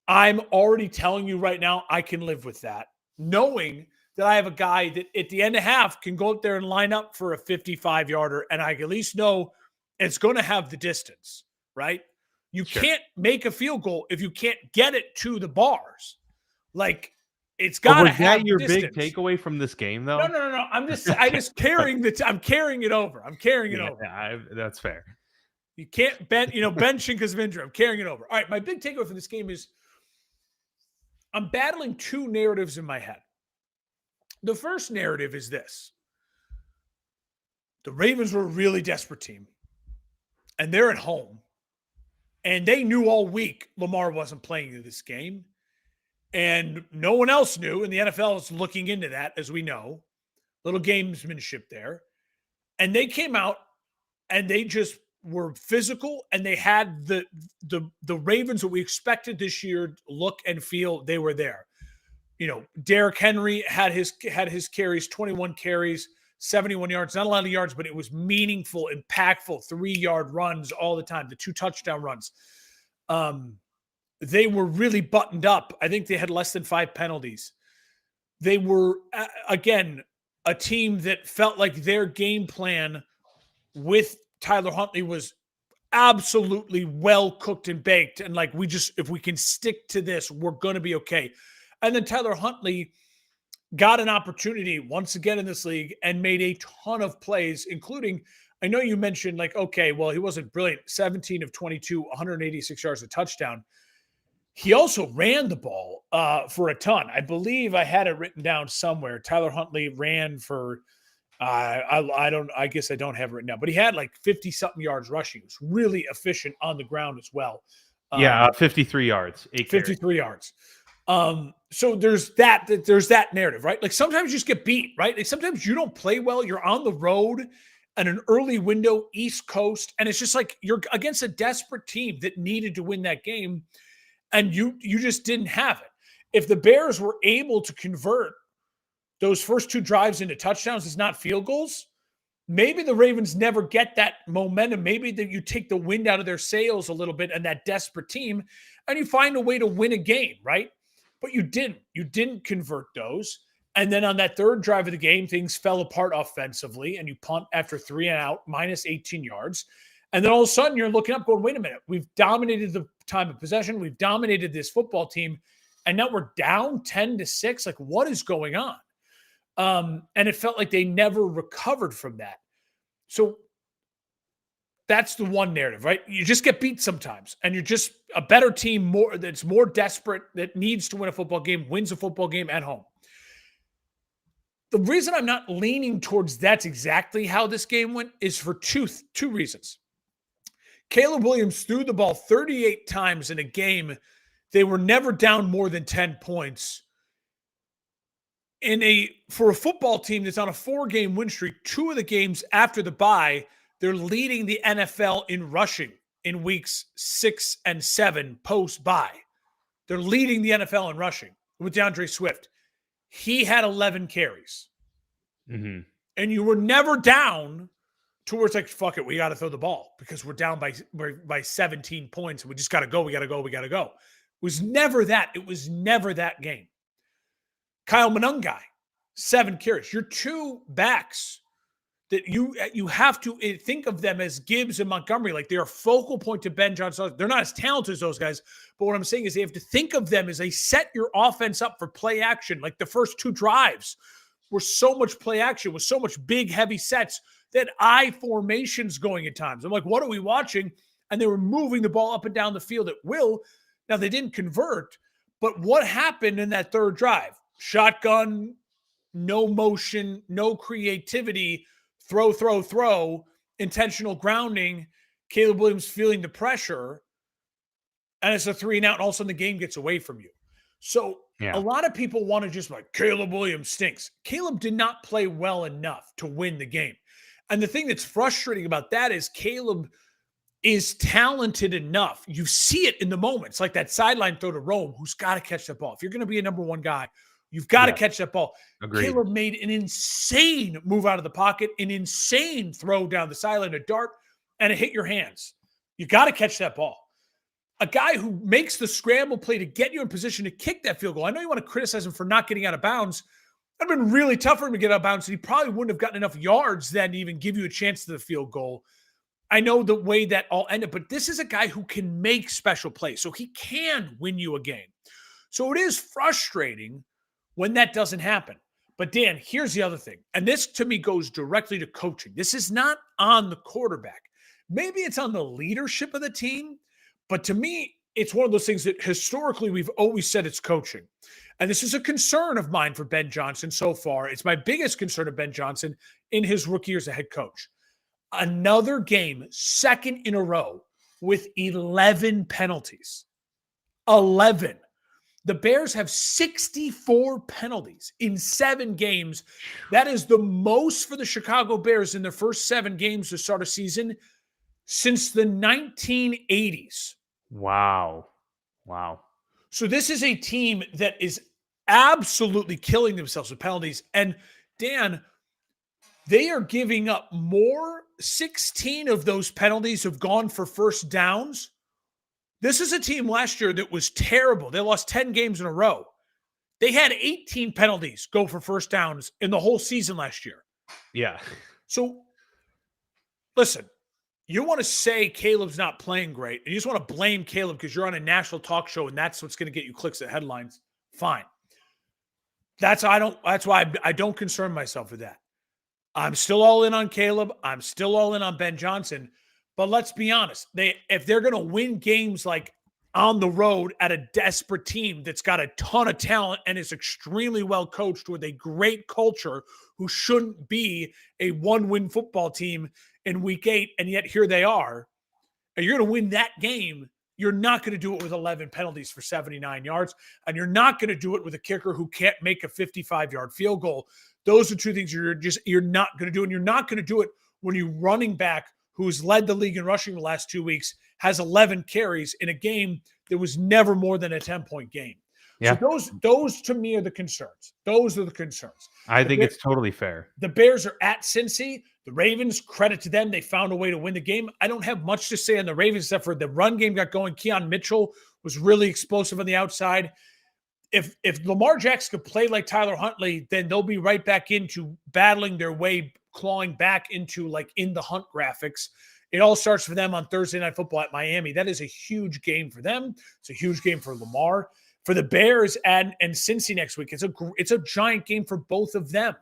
Speaker 2: I'm already telling you right now, I can live with that, knowing that I have a guy that at the end of half can go up there and line up for a 55-yarder, and I at least know it's going to have the distance, right? You can't make a field goal if you can't get it to the bars. Like, it's got to have
Speaker 1: that your
Speaker 2: distance.
Speaker 1: big takeaway from this game, though?
Speaker 2: No. I'm just carrying I'm carrying it over. I'm carrying it over.
Speaker 1: Yeah, that's fair.
Speaker 2: You can't benching because of injury. I'm carrying it over. All right, my big takeaway from this game is I'm battling two narratives in my head. The first narrative is this: the Ravens were a really desperate team, and they're at home, and they knew all week Lamar wasn't playing in this game. And no one else knew, and the NFL is looking into that, as we know. Little gamesmanship there. And they came out, and they just were physical, and they had the Ravens that we expected this year look and feel. They were there. Derrick Henry had his carries, 21 carries, 71 yards. Not a lot of yards, but it was meaningful, impactful, 3-yard runs all the time, the 2 touchdown runs. They were really buttoned up. I think they had less than 5 penalties. They were, again, a team that felt like their game plan with Tyler Huntley was absolutely well cooked and baked. And like, if we can stick to this, we're going to be okay. And then Tyler Huntley got an opportunity once again in this league and made a ton of plays, including, I know you mentioned like, okay, well, he wasn't brilliant. 17 of 22, 186 yards, a touchdown. He also ran the ball for a ton. I believe I had it written down somewhere. Tyler Huntley ran for, I guess I don't have it written down, but he had like 50-something yards rushing. He was really efficient on the ground as well.
Speaker 1: 53 yards.
Speaker 2: 53 yards. So there's that narrative, right? Like, sometimes you just get beat, right? Like, sometimes you don't play well. You're on the road at an early window, East Coast, and it's just like you're against a desperate team that needed to win that game. And you just didn't have it. If the Bears were able to convert those first 2 drives into touchdowns, it's not field goals, maybe the Ravens never get that momentum. Maybe that you take the wind out of their sails a little bit and that desperate team, and you find a way to win a game, right? But you didn't. You didn't convert those. And then on that third drive of the game, things fell apart offensively, and you punt after 3 and out, minus 18 yards. And then all of a sudden you're looking up going, wait a minute, we've dominated the time of possession. We've dominated this football team. And now we're down 10-6. Like, what is going on? And it felt like they never recovered from that. So that's the one narrative, right? You just get beat sometimes, and you're just a better team, that's more desperate, that needs to win a football game, wins a football game at home. The reason I'm not leaning towards that's exactly how this game went is for two reasons. Caleb Williams threw the ball 38 times in a game. They were never down more than 10 points. For a football team that's on a 4-game win streak, 2 of the games after the bye, they're leading the NFL in rushing in weeks 6 and 7 post-bye. They're leading the NFL in rushing with DeAndre Swift. He had 11 carries.
Speaker 1: Mm-hmm.
Speaker 2: And you were never down to where it's like, fuck it, we got to throw the ball because we're down by 17 points and we just got to go. We got to go. It was never that. It was never that game. Kyle Monangai, 7 carries. Your 2 backs that you have to think of them as Gibbs and Montgomery, like they're a focal point to Ben Johnson. They're not as talented as those guys, but what I'm saying is they have to think of them as they set your offense up for play action. Like the first 2 drives were so much play action with so much big, heavy sets that I formations going at times. I'm like, what are we watching? And they were moving the ball up and down the field at will. Now they didn't convert, but what happened in that 3rd drive? Shotgun, no motion, no creativity. Throw, intentional grounding, Caleb Williams feeling the pressure, and it's a 3 and out, and all of a sudden the game gets away from you. So a lot of people want to just like, Caleb Williams stinks. Caleb did not play well enough to win the game. And the thing that's frustrating about that is Caleb is talented enough. You see it in the moments, like that sideline throw to Rome, who's got to catch that ball. If you're going to be a number 1 guy, you've got to catch that ball.
Speaker 1: Agreed.
Speaker 2: Caleb made an insane move out of the pocket, an insane throw down the sideline, a dart, and it hit your hands. You got to catch that ball. A guy who makes the scramble play to get you in position to kick that field goal. I know you want to criticize him for not getting out of bounds. It would have been really tough for him to get out of bounds, and he probably wouldn't have gotten enough yards then to even give you a chance to the field goal. I know the way that all ended, but this is a guy who can make special plays, so he can win you a game. So it is frustrating when that doesn't happen. But Dan, here's the other thing. And this to me goes directly to coaching. This is not on the quarterback. Maybe it's on the leadership of the team. But to me, it's one of those things that historically we've always said it's coaching. And this is a concern of mine for Ben Johnson so far. It's my biggest concern of Ben Johnson in his rookie year as a head coach. Another game, 2nd in a row, with 11 penalties. 11. The Bears have 64 penalties in 7 games. That is the most for the Chicago Bears in their first 7 games to start a season since the 1980s.
Speaker 1: Wow.
Speaker 2: So this is a team that is absolutely killing themselves with penalties. And Dan, they are giving up more. 16 of those penalties have gone for first downs. This is a team last year that was terrible. They lost 10 games in a row. They had 18 penalties go for first downs in the whole season last year.
Speaker 1: Yeah.
Speaker 2: So, listen, you want to say Caleb's not playing great, and you just want to blame Caleb because you're on a national talk show and that's what's going to get you clicks at headlines. Fine. That's why I don't concern myself with that. I'm still all in on Caleb. I'm still all in on Ben Johnson. But let's be honest. If they're going to win games like on the road at a desperate team that's got a ton of talent and is extremely well coached with a great culture who shouldn't be a 1-win football team in week 8, and yet here they are, and you're going to win that game, you're not going to do it with 11 penalties for 79 yards, and you're not going to do it with a kicker who can't make a 55-yard field goal. Those are 2 things you're not going to do, and you're not going to do it when you running back who's led the league in rushing the last 2 weeks has 11 carries in a game that was never more than a 10-point game. Yeah. So those to me are the concerns. Those are the concerns.
Speaker 1: I think it's totally fair.
Speaker 2: The Bears are at Cincy. The Ravens, credit to them, they found a way to win the game. I don't have much to say on the Ravens except for the run game got going. Keon Mitchell was really explosive on the outside. If Lamar Jackson could play like Tyler Huntley, then they'll be right back into battling their way, clawing back into like in the hunt graphics. It all starts for them on Thursday Night Football at Miami. That is a huge game for them. It's a huge game for Lamar. For the Bears and Cincy next week, it's a giant game for both of them.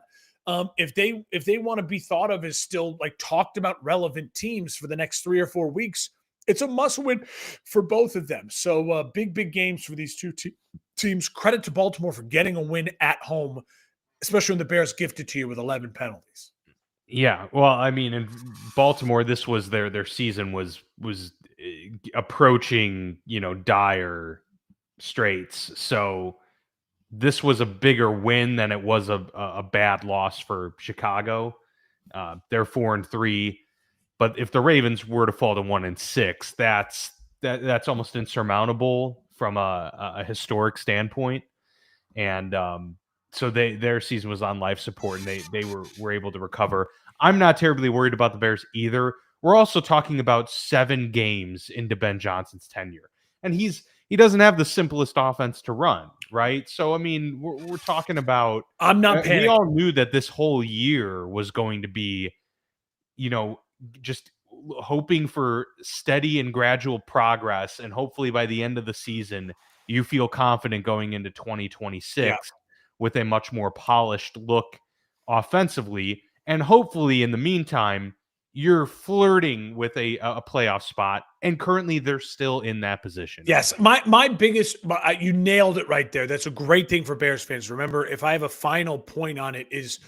Speaker 2: If they want to be thought of as still like talked about relevant teams for the next 3 or 4 weeks, it's a must win for both of them. So big games for these 2 teams. Credit to Baltimore for getting a win at home, especially when the Bears gifted to you with 11 penalties.
Speaker 1: Yeah, well, I mean, in Baltimore, this was their season was approaching, dire straits. So this was a bigger win than it was a bad loss for Chicago. They're 4-3, but if the Ravens were to fall to 1-6, that's almost insurmountable from a historic standpoint. And so their season was on life support, and they were able to recover. I'm not terribly worried about the Bears either. We're also talking about 7 games into Ben Johnson's tenure, and he doesn't have the simplest offense to run, right? So, I mean, we're talking about.
Speaker 2: I'm not panicking.
Speaker 1: We all knew that this whole year was going to be just hoping for steady and gradual progress, and hopefully by the end of the season, you feel confident going into 2026 with a much more polished look offensively. And hopefully in the meantime, you're flirting with a playoff spot, and currently they're still in that position.
Speaker 2: Yes, my biggest, you nailed it right there. That's a great thing for Bears fans. Remember, if I have a final point on it, is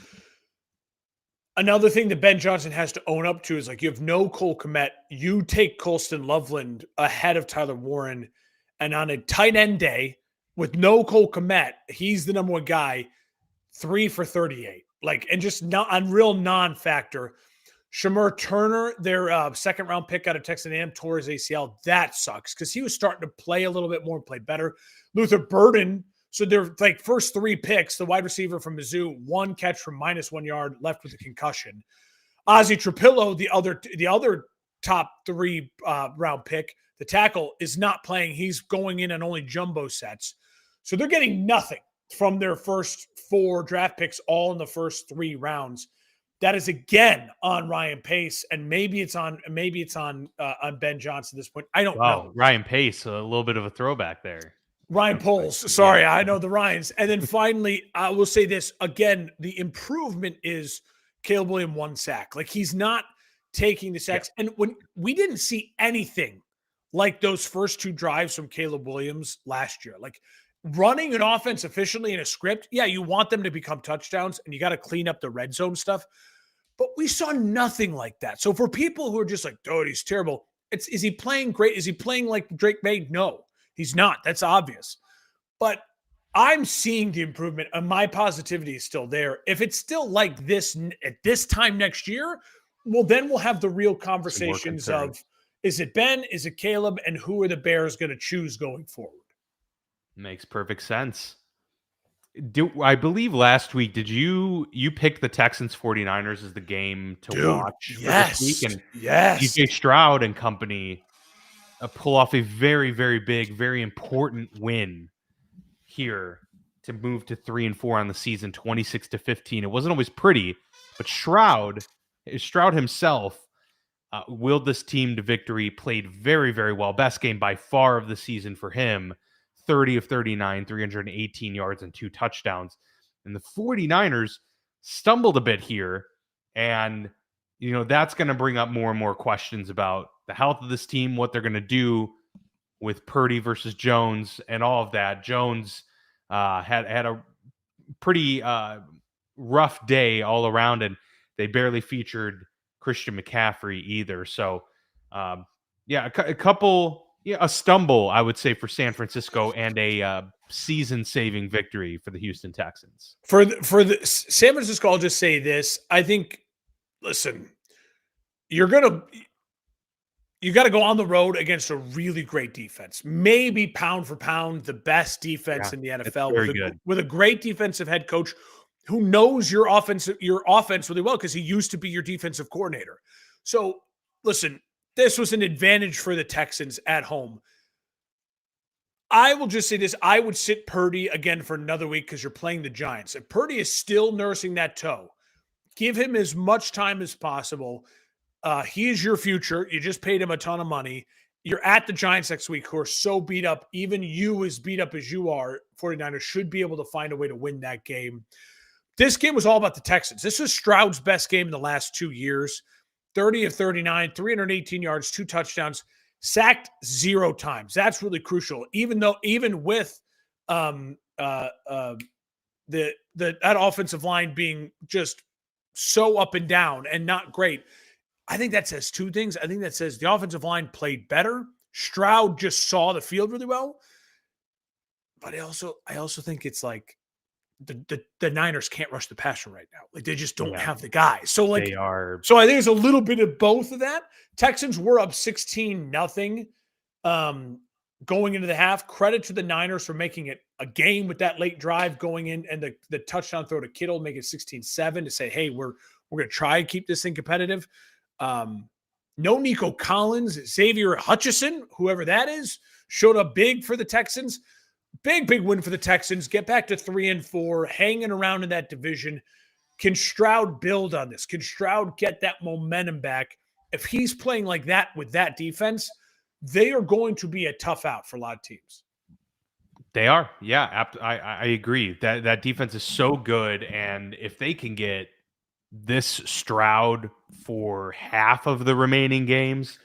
Speaker 2: another thing that Ben Johnson has to own up to is, like, you have no Cole Kmet. You take Colston Loveland ahead of Tyler Warren, and on a tight end day with no Cole Kmet, he's the number one guy, 3 for 38. Like, and just not on real non-factor. Shamir Turner, their second round pick out of Texas A&M, tore his ACL. That sucks because he was starting to play a little bit more and play better. Luther Burden, so their like first 3 picks, the wide receiver from Mizzou, 1 catch from -1 yard, left with a concussion. Ozzie Trapillo, the other top 3 round pick, the tackle, is not playing. He's going in on only jumbo sets. So they're getting nothing from their first 4 draft picks, all in the first 3 rounds. That is again on Ryan Pace, and maybe it's on Ben Johnson at this point. I don't know.
Speaker 1: Ryan Pace, a little bit of a throwback there.
Speaker 2: Ryan Poles. Sorry, I know the Ryans. And then finally, I will say this again: the improvement is Caleb Williams 1 sack. Like, he's not taking the sacks, and when we didn't see anything like those first 2 drives from Caleb Williams last year, like running an offense efficiently in a script. Yeah, you want them to become touchdowns, and you got to clean up the red zone stuff. But we saw nothing like that. So for people who are just like, "Oh, he's terrible," is he playing great? Is he playing like Drake May? No, he's not. That's obvious. But I'm seeing the improvement, and my positivity is still there. If it's still like this at this time next year, well, then we'll have the real conversations of, is it Ben? Is it Caleb? And who are the Bears going to choose going forward?
Speaker 1: Makes perfect sense. I believe last week, did you pick the Texans 49ers as the game to watch for this week? And DJ Stroud and company pull off a very, very big, very important win here to move to 3-4 on the season, 26-15. It wasn't always pretty, but Stroud himself willed this team to victory, played very, very well. Best game by far of the season for him. 30 of 39, 318 yards and 2 touchdowns. And the 49ers stumbled a bit here. And, that's going to bring up more and more questions about the health of this team, what they're going to do with Purdy versus Jones and all of that. Jones had a pretty rough day all around, and they barely featured Christian McCaffrey either. So, a stumble, I would say, for San Francisco, and a season-saving victory for the Houston Texans.
Speaker 2: For the San Francisco, I'll just say this. I think, listen, you got to go on the road against a really great defense. Maybe pound for pound, the best defense in the NFL, with a great defensive head coach who knows your offense really well because he used to be your defensive coordinator. So, listen, this was an advantage for the Texans at home. I will just say this. I would sit Purdy again for another week because you're playing the Giants. If Purdy is still nursing that toe, give him as much time as possible. He is your future. You just paid him a ton of money. You're at the Giants next week, who are so beat up. Even you, as beat up as you are, 49ers should be able to find a way to win that game. This game was all about the Texans. This was Stroud's best game in the last 2 years. 30 of 39, 318 yards, 2 touchdowns, sacked 0 times. That's really crucial. Even with that offensive line being just so up and down and not great, I think that says 2 things. I think that says the offensive line played better. Stroud just saw the field really well. But I also think it's like the Niners can't rush the passer right now. Like, they just don't have the guys. So like
Speaker 1: they are.
Speaker 2: So I think there's a little bit of both of that. Texans were up 16-0 going into the half. Credit to the Niners for making it a game with that late drive going in, and the touchdown throw to Kittle, make it 16-7 to say, hey, we're going to try and keep this thing competitive. No Nico Collins, Xavier Hutchinson, whoever that is, showed up big for the Texans. Big win for the Texans. Get back to 3-4, hanging around in that division. Can Stroud build on this? Can Stroud get that momentum back? If he's playing like that with that defense, they are going to be a tough out for a lot of teams.
Speaker 1: They are. Yeah, I agree. That defense is so good, and if they can get this Stroud for half of the remaining games,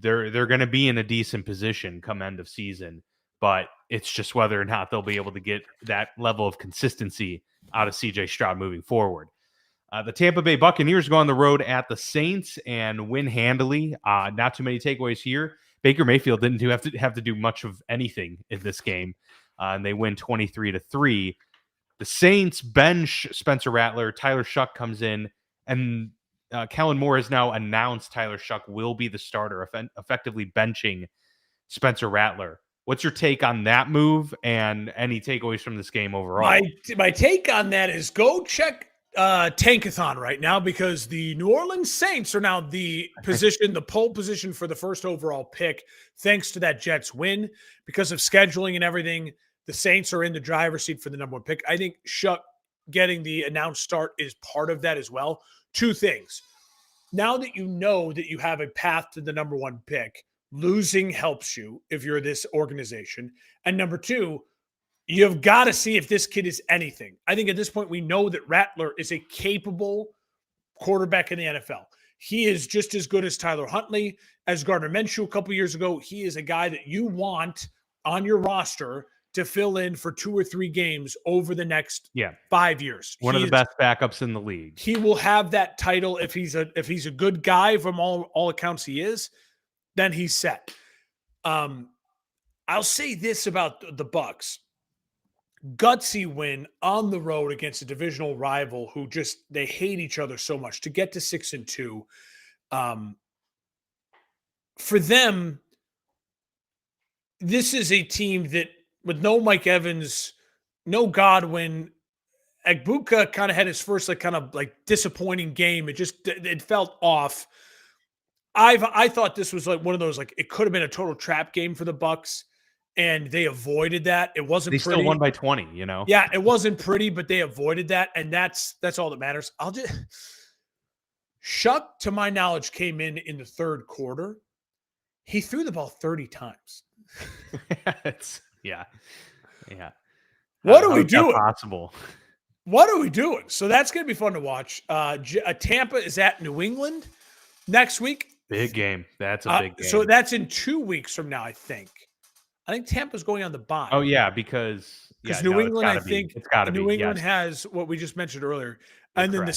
Speaker 1: they're going to be in a decent position come end of season. But it's just whether or not they'll be able to get that level of consistency out of CJ Stroud moving forward. The Tampa Bay Buccaneers go on the road at the Saints and win handily. Not too many takeaways here. Baker Mayfield didn't have to do much of anything in this game, and they win 23-3. The Saints bench Spencer Rattler. Tyler Shuck comes in, and Kellen Moore has now announced Tyler Shuck will be the starter, effectively benching Spencer Rattler. What's your take on that move and any takeaways from this game overall?
Speaker 2: My take on that is go check Tankathon right now, because the New Orleans Saints are now the pole position for the first overall pick, thanks to that Jets win. Because of scheduling and everything, the Saints are in the driver's seat for the number one pick. I think Shuck getting the announced start is part of that as well. Two things. Now that you know that you have a path to the number one pick, losing helps you if you're this organization. And number two, you've got to see if this kid is anything. I think at this point, we know that Rattler is a capable quarterback in the NFL. He is just as good as Tyler Huntley, as Gardner Minshew a couple years ago. He is a guy that you want on your roster to fill in for 2 or 3 games over the next 5 years.
Speaker 1: One of the best backups in the league.
Speaker 2: He will have that title if he's a good guy from all accounts he is, then he's set. I'll say this about the Bucs. Gutsy win on the road against a divisional rival who they hate each other so much to get to 6-2. For them, this is a team that with no Mike Evans, no Godwin, Egbuka kind of had his first disappointing game. It felt off. I thought this was like one of those, it could have been a total trap game for the Bucs, and they avoided that. It wasn't
Speaker 1: they
Speaker 2: pretty.
Speaker 1: Still won by 20,
Speaker 2: Yeah, it wasn't pretty, but they avoided that, and that's all that matters. Shuck, to my knowledge, came in the third quarter. He threw the ball 30 times.
Speaker 1: Yeah.
Speaker 2: What are we doing?
Speaker 1: Possible.
Speaker 2: What are we doing? So that's going to be fun to watch. Tampa is at New England next week.
Speaker 1: Big game. That's a big game.
Speaker 2: So that's in 2 weeks from now, I think. I think Tampa's going on the bye.
Speaker 1: Oh, yeah, because
Speaker 2: New England, I think,
Speaker 1: it's got to be.
Speaker 2: New England has what we just mentioned earlier. And then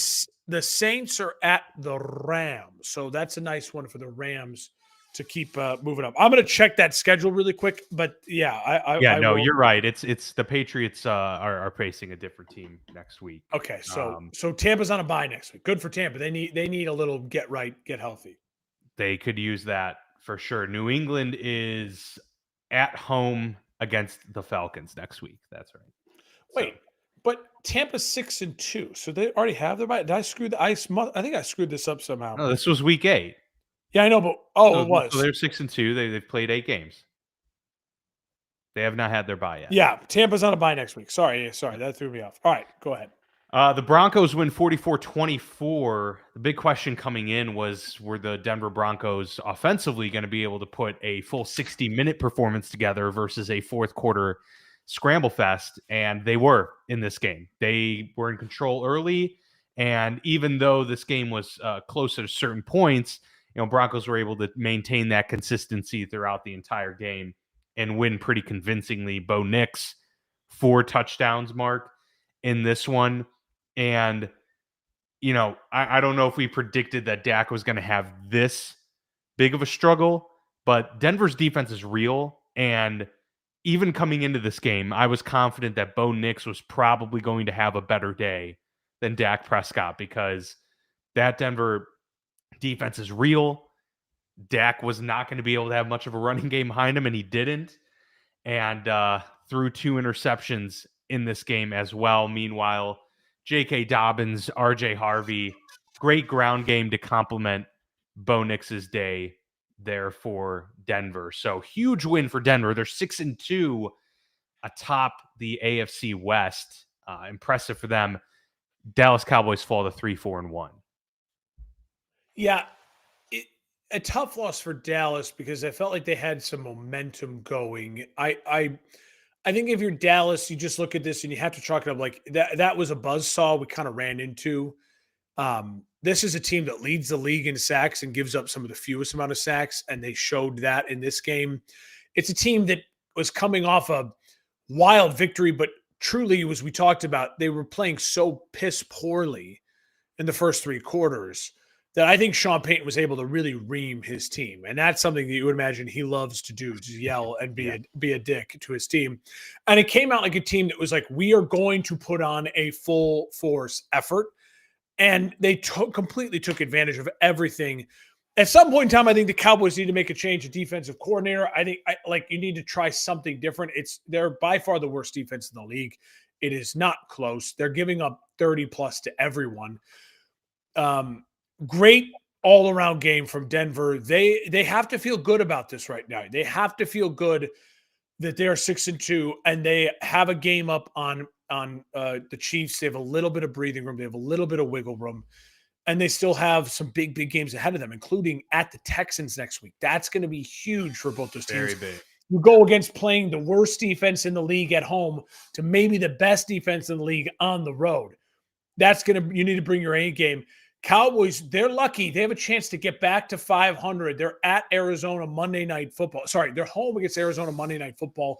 Speaker 2: the Saints are at the Rams. So that's a nice one for the Rams to keep moving up. I'm going to check that schedule really quick, but
Speaker 1: you're right. It's the Patriots are facing a different team next week.
Speaker 2: Okay, so Tampa's on a bye next week. Good for Tampa. They need a little get healthy.
Speaker 1: They could use that for sure. New England is at home against the Falcons next week. That's right.
Speaker 2: Wait, but Tampa's 6-2, so they already have their bye. Did I screw I think I screwed this up somehow.
Speaker 1: No, this was week 8.
Speaker 2: Yeah, I know, but it was.
Speaker 1: So they're 6-2. They've played 8 games. They have not had their bye yet.
Speaker 2: Yeah, Tampa's on a bye next week. Sorry, that threw me off. All right, go ahead.
Speaker 1: The Broncos win 44-24. The big question coming in was, were the Denver Broncos offensively going to be able to put a full 60-minute performance together versus a fourth quarter scramble fest? And they were in this game. They were in control early, and even though this game was close at certain points, Broncos were able to maintain that consistency throughout the entire game and win pretty convincingly. Bo Nix, 4 touchdowns mark in this one. And, I don't know if we predicted that Dak was going to have this big of a struggle, but Denver's defense is real. And even coming into this game, I was confident that Bo Nix was probably going to have a better day than Dak Prescott, because that Denver defense is real. Dak was not going to be able to have much of a running game behind him, and he didn't. And threw 2 interceptions in this game as well. Meanwhile, J.K. Dobbins, R.J. Harvey, great ground game to complement Bo Nix's day there for Denver. So huge win for Denver. They're 6-2 atop the AFC West. Impressive for them. Dallas Cowboys fall to 3-4-1.
Speaker 2: Yeah, a tough loss for Dallas because I felt like they had some momentum going. I think if you're Dallas, you just look at this and you have to chalk it up like that was a buzzsaw we kind of ran into. This is a team that leads the league in sacks and gives up some of the fewest amount of sacks, and they showed that in this game. It's a team that was coming off a wild victory, but truly, as we talked about, they were playing so piss poorly in the first three quarters that I think Sean Payton was able to really ream his team. And that's something that you would imagine he loves to do, to yell and be a dick to his team. And it came out like a team that was like, we are going to put on a full force effort. And they completely took advantage of everything. At some point in time, I think the Cowboys need to make a change of defensive coordinator. I think you need to try something different. They're by far the worst defense in the league. It is not close. They're giving up 30 plus to everyone. Great all-around game from Denver. They have to feel good about this right now. They have to feel good that they're 6-2 and they have a game up on the Chiefs. They have a little bit of breathing room. They have a little bit of wiggle room. And they still have some big games ahead of them, including at the Texans next week. That's going to be huge for both those teams.
Speaker 1: Very big.
Speaker 2: You go against playing the worst defense in the league at home to maybe the best defense in the league on the road. You need to bring your A game. Cowboys, they're lucky. They have a chance to get back to 500. They're at Arizona Monday Night Football. Sorry, they're home against Arizona Monday Night Football.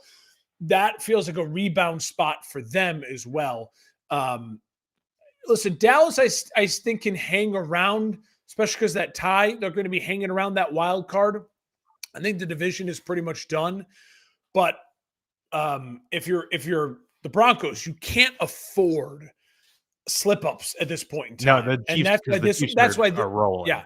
Speaker 2: That feels like a rebound spot for them as well. Listen, Dallas, I think can hang around, especially because that tie, they're going to be hanging around that wild card. I think the division is pretty much done. But if you're the Broncos, you can't afford slip-ups at this point in time.
Speaker 1: No, the Chiefs, and that's why are rolling.
Speaker 2: Yeah,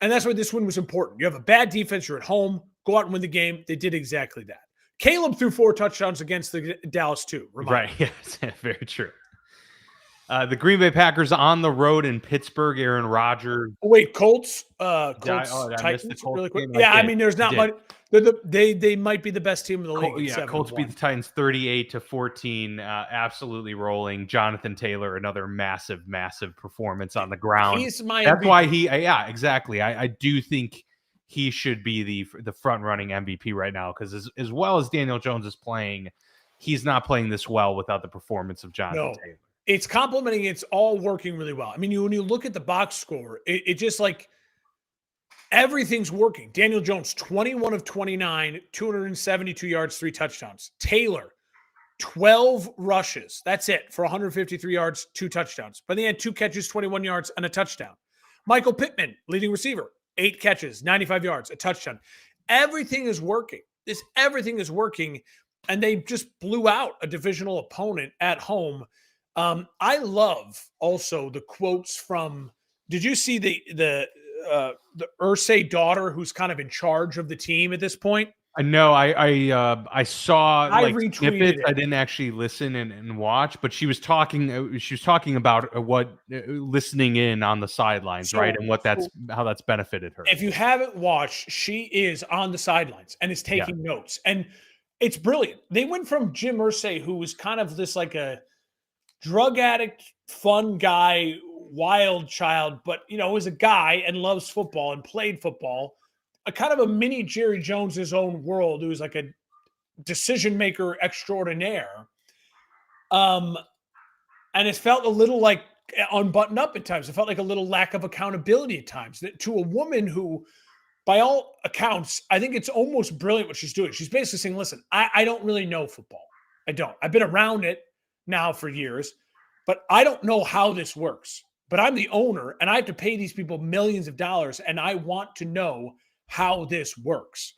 Speaker 2: and that's why this one was important. You have a bad defense. You're at home. Go out and win the game. They did exactly that. Caleb threw 4 touchdowns against the Dallas too.
Speaker 1: Right. Yes, very true. The Green Bay Packers on the road in Pittsburgh. Aaron Rodgers.
Speaker 2: Oh, wait, Colts.
Speaker 1: Titans.
Speaker 2: The Colts really quick. Yeah, I mean, there's not much. They might be the best team in the league.
Speaker 1: Colts beat the Titans 38-14. Absolutely rolling. Jonathan Taylor, another massive performance on the ground.
Speaker 2: He's my.
Speaker 1: That's
Speaker 2: MVP.
Speaker 1: why exactly. I do think he should be the front running MVP right now because as well as Daniel Jones is playing, he's not playing this well without the performance of Jonathan Taylor.
Speaker 2: It's complimenting. It's all working really well. I mean, when you look at the box score, it just like everything's working. Daniel Jones, 21 of 29, 272 yards, 3 touchdowns. Taylor, 12 rushes. That's it for 153 yards, 2 touchdowns. But in the end, 2 catches, 21 yards, and a touchdown. Michael Pittman, leading receiver, 8 catches, 95 yards, a touchdown. Everything is working. Everything is working. And they just blew out a divisional opponent at home. I love also the quotes from. Did you see the Irsay daughter who's kind of in charge of the team at this point?
Speaker 1: No, I saw like snippets.
Speaker 2: it.
Speaker 1: I didn't actually listen and watch, but she was talking. She was talking about what listening in on the sidelines, right, and how that's benefited her.
Speaker 2: If you haven't watched, she is on the sidelines and is taking notes, and it's brilliant. They went from Jim Irsay, who was kind of this like a drug addict, fun guy, wild child, but was a guy and loves football and played football, a kind of a mini Jerry Jones, his own world, who's like a decision maker extraordinaire. And it felt a little like unbuttoned up at times. It felt like a little lack of accountability at times to a woman who, by all accounts, I think it's almost brilliant what she's doing. She's basically saying, listen, I don't really know football. I don't. I've been around it now for years, but I don't know how this works. But I'm the owner and I have to pay these people millions of dollars and I want to know how this works.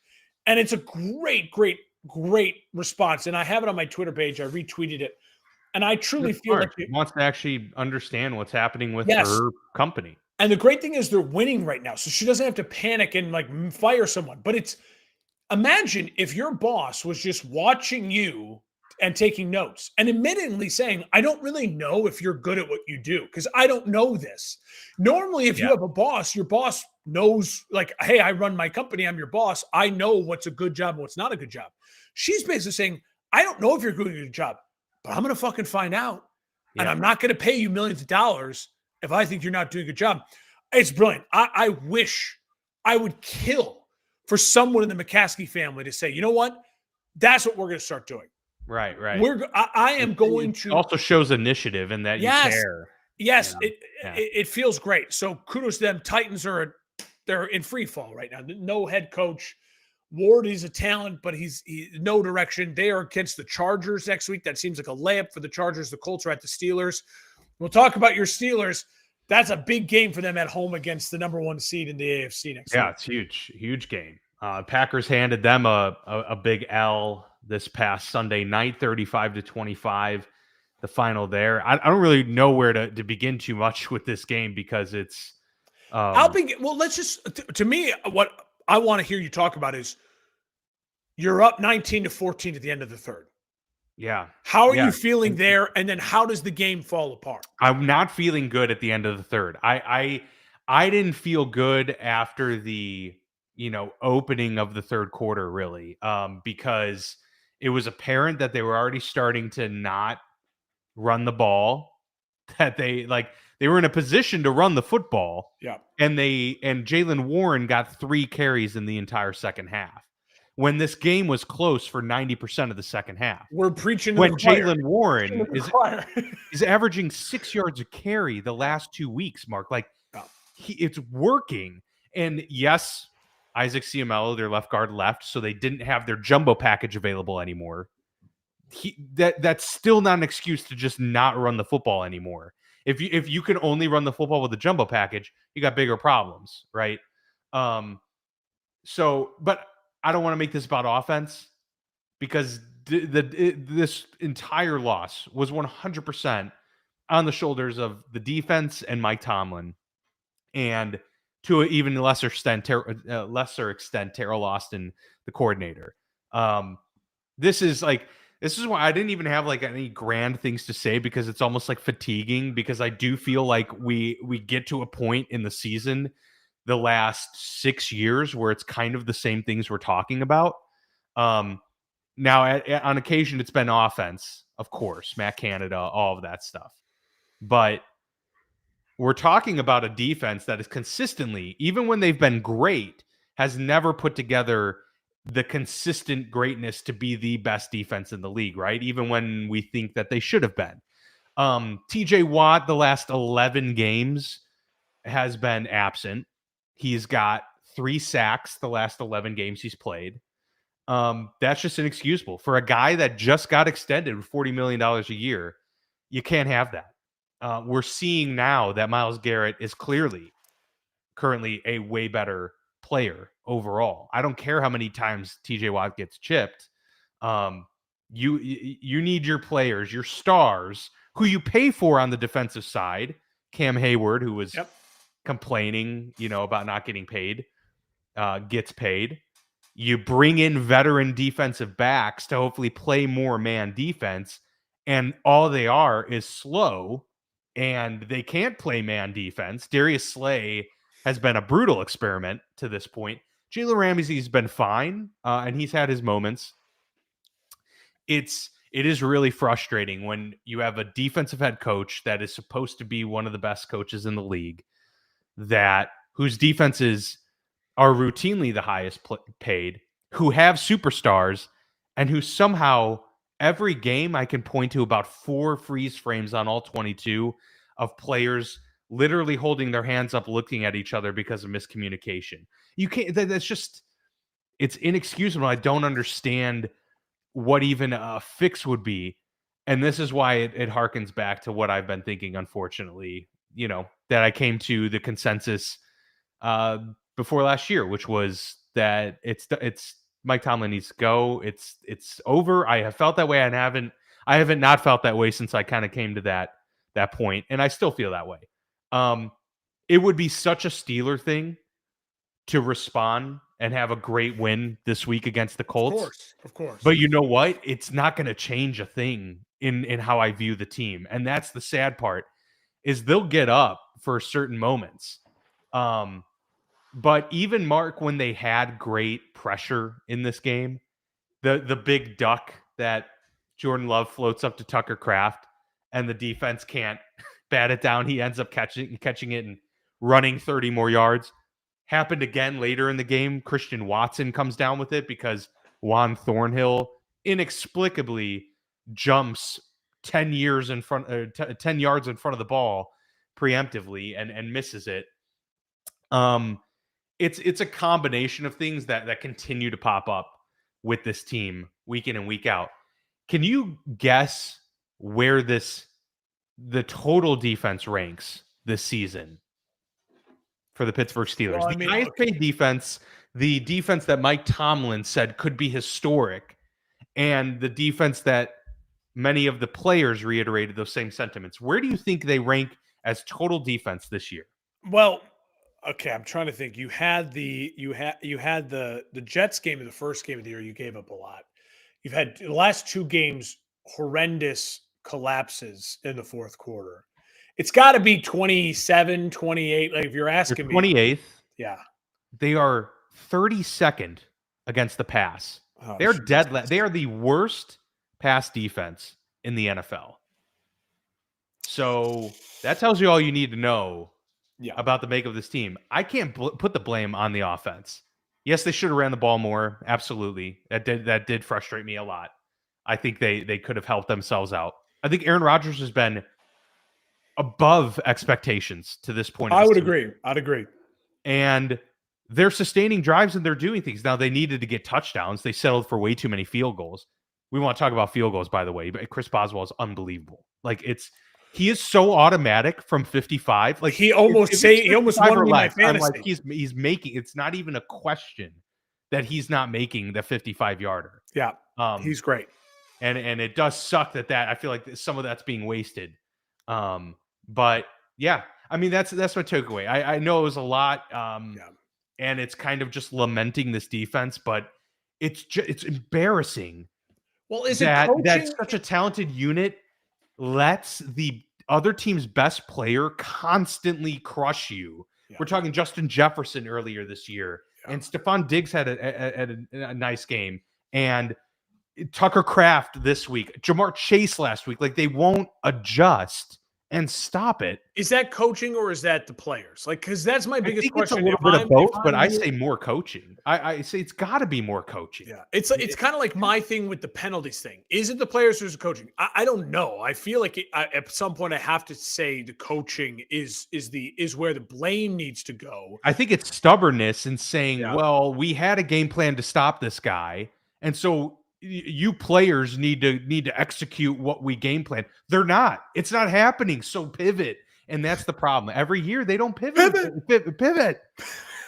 Speaker 2: And it's a great response. And I have it on my Twitter page. I retweeted it. And I truly feel like
Speaker 1: she wants to actually understand what's happening with her company.
Speaker 2: And the great thing is they're winning right now. So she doesn't have to panic and like fire someone. But imagine if your boss was just watching you and taking notes and admittedly saying, I don't really know if you're good at what you do because I don't know this. Normally, if you have a boss, your boss knows like, hey, I run my company. I'm your boss. I know what's a good job and what's not a good job. She's basically saying, I don't know if you're doing a good job, but I'm going to fucking find out. And
Speaker 1: Yeah.
Speaker 2: I'm not going to pay you millions of dollars if I think you're not doing a good job. It's brilliant. I wish I would kill for someone in the McCaskey family to say, you know what? That's what we're going to start doing.
Speaker 1: Right.
Speaker 2: I am going
Speaker 1: It
Speaker 2: to
Speaker 1: also shows initiative in that you
Speaker 2: yes,
Speaker 1: care.
Speaker 2: yes,
Speaker 1: Yeah. Yeah.
Speaker 2: it feels great. So kudos to them. Titans they're in free fall right now. No head coach. Ward is a talent, but he's no direction. They are against the Chargers next week. That seems like a layup for the Chargers. The Colts are at the Steelers. We'll talk about your Steelers. That's a big game for them at home against the number 1 seed in the AFC next week.
Speaker 1: Yeah, it's huge game. Packers handed them a big L this past Sunday night, 35-25, the final there. I don't really know where to begin too much with this game because it's
Speaker 2: let's just to me, what I want to hear you talk about is you're up 19-14 at the end of the third.
Speaker 1: Yeah.
Speaker 2: How are you feeling there? And then how does the game fall apart?
Speaker 1: I'm not feeling good at the end of the third. I didn't feel good after the opening of the third quarter, really, because it was apparent that they were already starting to not run the ball, that they were in a position to run the football.
Speaker 2: Yeah.
Speaker 1: And Jaylen Warren got 3 carries in the entire second half when this game was close for 90% of the second half.
Speaker 2: We're preaching
Speaker 1: when Jaylen Warren is averaging 6 yards a carry the last 2 weeks, Mark. It's working. And yes, Isaac Ciamelo, their left guard, left, so they didn't have their jumbo package available anymore. That's still not an excuse to just not run the football anymore. If you can only run the football with the jumbo package, you got bigger problems, right? But I don't want to make this about offense because this entire loss was 100% on the shoulders of the defense and Mike Tomlin, and to an even lesser extent, Teryl Austin, the coordinator. This is why I didn't even have any grand things to say, because it's almost fatiguing, because I do feel like we get to a point in the season the last 6 years where it's kind of the same things we're talking about. Now, on occasion, it's been offense, of course, Matt Canada, all of that stuff. But we're talking about a defense that is consistently, even when they've been great, has never put together the consistent greatness to be the best defense in the league, right? Even when we think that they should have been. TJ Watt, the last 11 games, has been absent. He's got 3 sacks the last 11 games he's played. That's just inexcusable. For a guy that just got extended with $40 million a year, you can't have that. We're seeing now that Myles Garrett is currently a way better player overall. I don't care how many times TJ Watt gets chipped. You need your players, your stars, who you pay for on the defensive side. Cam Hayward, who was complaining, about not getting paid, gets paid. You bring in veteran defensive backs to hopefully play more man defense, and all they are is slow, and they can't play man defense. Darius Slay has been a brutal experiment to this point. Jalen Ramsey's been fine, and he's had his moments. It is really frustrating when you have a defensive head coach that is supposed to be one of the best coaches in the league, whose defenses are routinely the highest paid, who have superstars, and who somehow every game I can point to about 4 freeze frames on all 22 of players literally holding their hands up, looking at each other because of miscommunication. You can't, it's inexcusable. I don't understand what even a fix would be. And this is why it harkens back to what I've been thinking, unfortunately, that I came to the consensus before last year, which was that it's Mike Tomlin needs to go. It's over. I have felt that way. I haven't not felt that way since I kind of came to that point, and I still feel that way. It would be such a Steeler thing to respond and have a great win this week against the Colts.
Speaker 2: Of course.
Speaker 1: But you know what? It's not going to change a thing in how I view the team. And that's the sad part, is they'll get up for certain moments. But even, Mark, when they had great pressure in this game, the big duck that Jordan Love floats up to Tucker Kraft and the defense can't bat it down. He ends up catching it and running 30 more yards. Happened again later in the game. Christian Watson comes down with it because Juan Thornhill inexplicably jumps 10 yards in front of the ball preemptively and misses it. It's a combination of things that continue to pop up with this team week in and week out. Can you guess where the total defense ranks this season for the Pittsburgh Steelers?
Speaker 2: Well,
Speaker 1: the highest paid defense, the defense that Mike Tomlin said could be historic, and the defense that many of the players reiterated those same sentiments. Where do you think they rank as total defense this year?
Speaker 2: Well, okay, I'm trying to think. You had the Jets game in the first game of the year. You gave up a lot. You've had the last two games horrendous collapses in the fourth quarter. It's got to be 27, 28. Like if you're asking me,
Speaker 1: 28th.
Speaker 2: Yeah,
Speaker 1: they are 32nd against the pass.
Speaker 2: oh,
Speaker 1: They're dead. They are the worst pass defense in the NFL. So that tells you all you need to know about the make of this team. I can't put the blame on the offense. Yes, they should have ran the ball more. Absolutely. That did frustrate me a lot. I think they could have helped themselves out. I think Aaron Rodgers has been above expectations to this point.
Speaker 2: I would agree. I'd agree.
Speaker 1: And they're sustaining drives and they're doing things. Now, they needed to get touchdowns. They settled for way too many field goals. We want to talk about field goals, by the way, but Chris Boswell is unbelievable. Like he is so automatic from 55. Like
Speaker 2: he almost won me my fantasy.
Speaker 1: I'm like he's making. It's not even a question that he's not making the 55-yarder.
Speaker 2: Yeah, he's great.
Speaker 1: And it does suck that I feel like some of that's being wasted. But yeah, I mean that's my takeaway. I know it was a lot. And it's kind of just lamenting this defense, but it's embarrassing.
Speaker 2: Well, is
Speaker 1: that such a talented unit lets the other team's best player constantly crush you? Yeah. We're talking Justin Jefferson earlier this year, and Stephon Diggs had a nice game, and Tucker Kraft this week, Jamar Chase last week. Like they won't adjust and stop it.
Speaker 2: Is that coaching or is that the players? Like, because that's my biggest question.
Speaker 1: It's a little bit of both, but I say more coaching. I say it's got to be more coaching.
Speaker 2: Yeah, it's kind of like my thing with the penalties thing. Is it the players or is it coaching? I don't know. I feel like at some point I have to say the coaching is where the blame needs to go.
Speaker 1: I think it's stubbornness in saying, well, we had a game plan to stop this guy, and so you players need to execute what we game plan. They're not. It's not happening. So pivot, and that's the problem. Every year they don't pivot.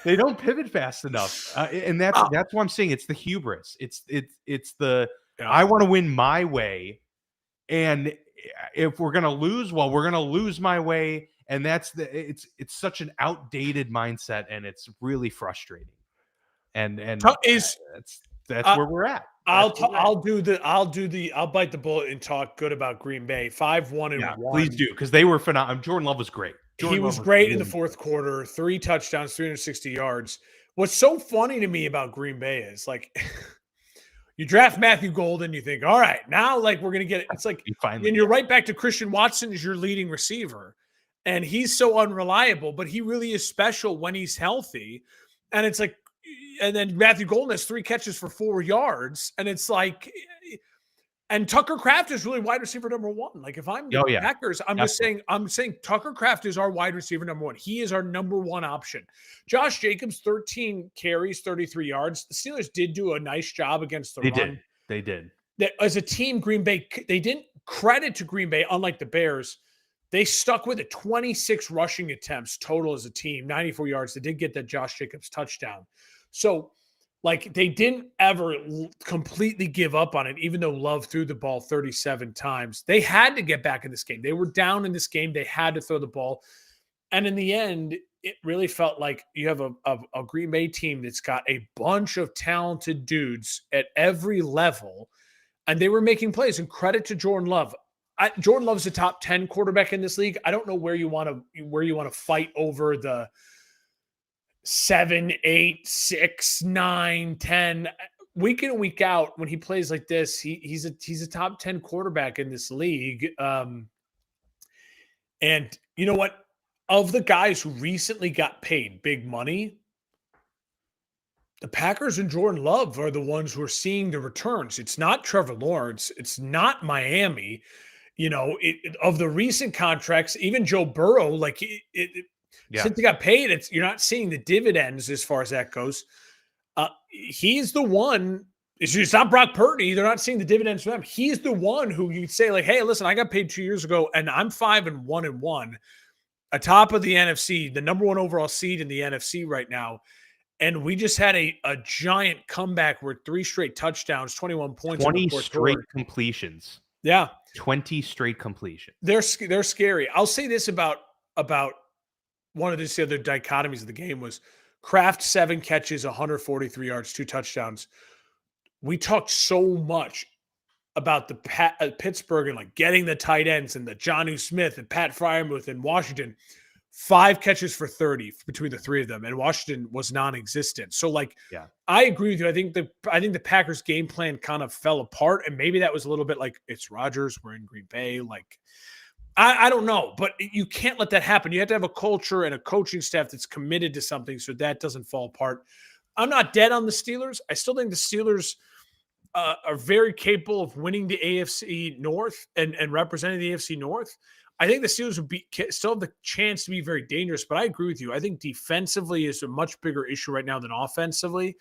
Speaker 1: They don't pivot fast enough, and that's what I'm saying. It's the hubris. It's the I want to win my way, and if we're gonna lose, well, we're gonna lose my way, and it's such an outdated mindset, and it's really frustrating. And that's where we're at.
Speaker 2: I'll bite the bullet and talk good about Green Bay. 5-1-1.
Speaker 1: Please do, because they were phenomenal. Jordan Love was great.
Speaker 2: He was great in the fourth quarter. 3 touchdowns, 360 yards. What's so funny to me about Green Bay is like you draft Matthew Golden, you think, all right, now like we're gonna get it. It's like and you're right back to Christian Watson as your leading receiver, and he's so unreliable, but he really is special when he's healthy. And it's like. And then Matthew Golden has 3 catches for 4 yards. And it's like, and Tucker Kraft is really wide receiver number 1. Like if I'm the Packers, I'm saying Tucker Kraft is our wide receiver number 1. He is our number 1 option. Josh Jacobs, 13 carries, 33 yards. The Steelers did do a nice job against the run.
Speaker 1: They did.
Speaker 2: As a team, Green Bay, they didn't credit to Green Bay, unlike the Bears. They stuck with it. 26 rushing attempts total as a team, 94 yards. They did get that Josh Jacobs touchdown. So, like, they didn't ever completely give up on it, even though Love threw the ball 37 times. They had to get back in this game. They were down in this game. They had to throw the ball. And in the end, it really felt like you have a Green Bay team that's got a bunch of talented dudes at every level, and they were making plays. And credit to Jordan Love. Jordan Love's a top 10 quarterback in this league. I don't know where you want to fight over the 7, 8, 6, 9, 10. Week in and week out, when he plays like this, he's a top 10 quarterback in this league. And you know what? Of the guys who recently got paid big money, the Packers and Jordan Love are the ones who are seeing the returns. It's not Trevor Lawrence. It's not Miami. Of the recent contracts, even Joe Burrow, like
Speaker 1: Yeah.
Speaker 2: since he got paid, you're not seeing the dividends as far as that goes. He's the one. It's not Brock Purdy. They're not seeing the dividends from him. He's the one who you'd say, like, hey, listen, I got paid 2 years ago, and I'm 5-1-1, atop of the NFC, the number one overall seed in the NFC right now. And we just had a giant comeback with 3 straight touchdowns, 21 points.
Speaker 1: 20 straight completions.
Speaker 2: Yeah.
Speaker 1: 20 straight completions.
Speaker 2: They're scary. I'll say this about one of the other dichotomies of the game was Kraft 7 catches, 143 yards, 2 touchdowns. We talked so much about the Pittsburgh and like getting the tight ends and the Jonnu Smith and Pat Freiermuth in Washington. 5 catches for 30 between the 3 of them, and Washington was non-existent. So, like,
Speaker 1: yeah,
Speaker 2: I agree with you. I think the Packers' game plan kind of fell apart, and maybe that was a little bit like it's Rodgers, we're in Green Bay. Like, I don't know, but you can't let that happen. You have to have a culture and a coaching staff that's committed to something so that doesn't fall apart. I'm not dead on the Steelers. I still think the Steelers are very capable of winning the AFC North and representing the AFC North. I think the Steelers would still have the chance to be very dangerous, but I agree with you. I think defensively is a much bigger issue right now than offensively.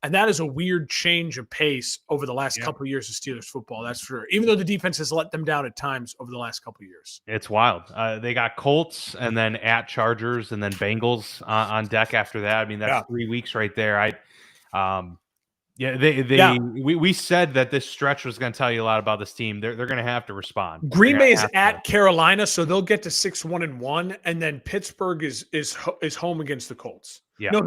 Speaker 2: And that is a weird change of pace over the last couple of years of Steelers football. That's for sure. Even though the defense has let them down at times over the last couple of years.
Speaker 1: It's wild. They got Colts and then at Chargers and then Bengals on deck after that. I mean, that's 3 weeks right there. We said that this stretch was going to tell you a lot about this team. They're going to have to respond.
Speaker 2: Green Bay is at Carolina, so they'll get to 6-1-1, and then Pittsburgh is home against the Colts.
Speaker 1: Yeah,
Speaker 2: no,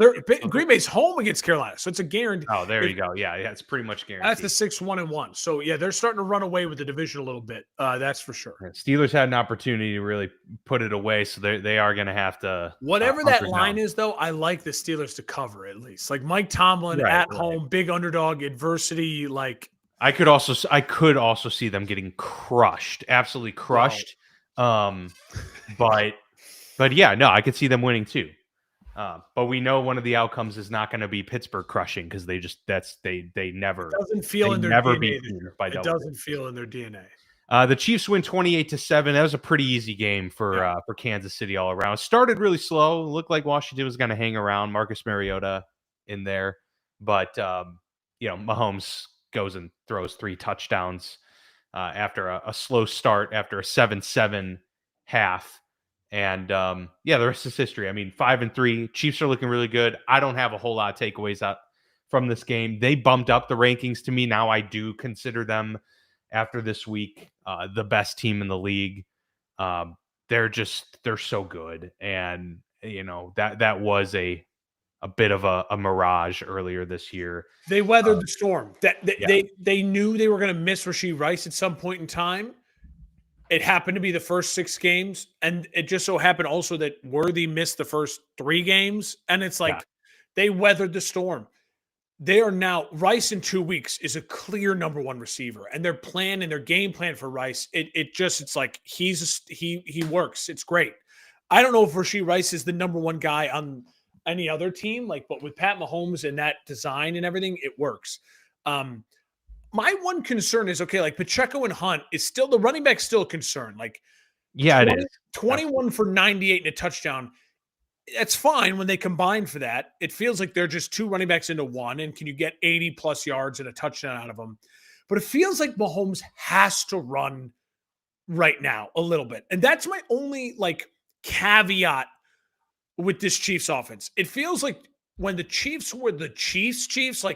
Speaker 2: Green Bay's home against Carolina, so it's a guarantee.
Speaker 1: Oh, there you go. Yeah, it's pretty much guaranteed.
Speaker 2: That's the 6-1-1. So yeah, they're starting to run away with the division a little bit. That's for sure.
Speaker 1: Yeah, Steelers had an opportunity to really put it away, so they are going to have to.
Speaker 2: Whatever that line is, though, I like the Steelers to cover at least. Like Mike Tomlin at home, big underdog, adversity. Like
Speaker 1: I could also see them getting crushed, absolutely crushed. Wow. But yeah, no, I could see them winning too. But we know one of the outcomes is not going to be Pittsburgh crushing because they never.
Speaker 2: It doesn't feel in their DNA. It doesn't feel in their DNA.
Speaker 1: The Chiefs win 28-7. That was a pretty easy game for Kansas City all around. It started really slow. It looked like Washington was going to hang around. Marcus Mariota in there, but Mahomes goes and throws 3 touchdowns after a slow start after a 7-7 half. And the rest is history. I mean, 5-3. Chiefs are looking really good. I don't have a whole lot of takeaways out from this game. They bumped up the rankings to me. Now I do consider them, after this week, the best team in the league. They're so good. And that was a bit of a mirage earlier this year.
Speaker 2: They weathered the storm. They knew they were going to miss Rashee Rice at some point in time. It happened to be the first 6 games, and it just so happened also that Worthy missed the first 3 games, and it's like they weathered the storm. They are now – Rice in 2 weeks is a clear number 1 receiver, and their plan and their game plan for Rice, it's like he works. It's great. I don't know if Rashee Rice is the number 1 guy on any other team, but with Pat Mahomes and that design and everything, it works. My one concern is, Pacheco and Hunt is still – the running back's still a concern.
Speaker 1: It is.
Speaker 2: 21 for 98 and a touchdown. That's fine when they combine for that. It feels like they're just 2 running backs into 1, and can you get 80-plus yards and a touchdown out of them? But it feels like Mahomes has to run right now a little bit. And that's my only, caveat with this Chiefs offense. It feels like when the Chiefs were the Chiefs,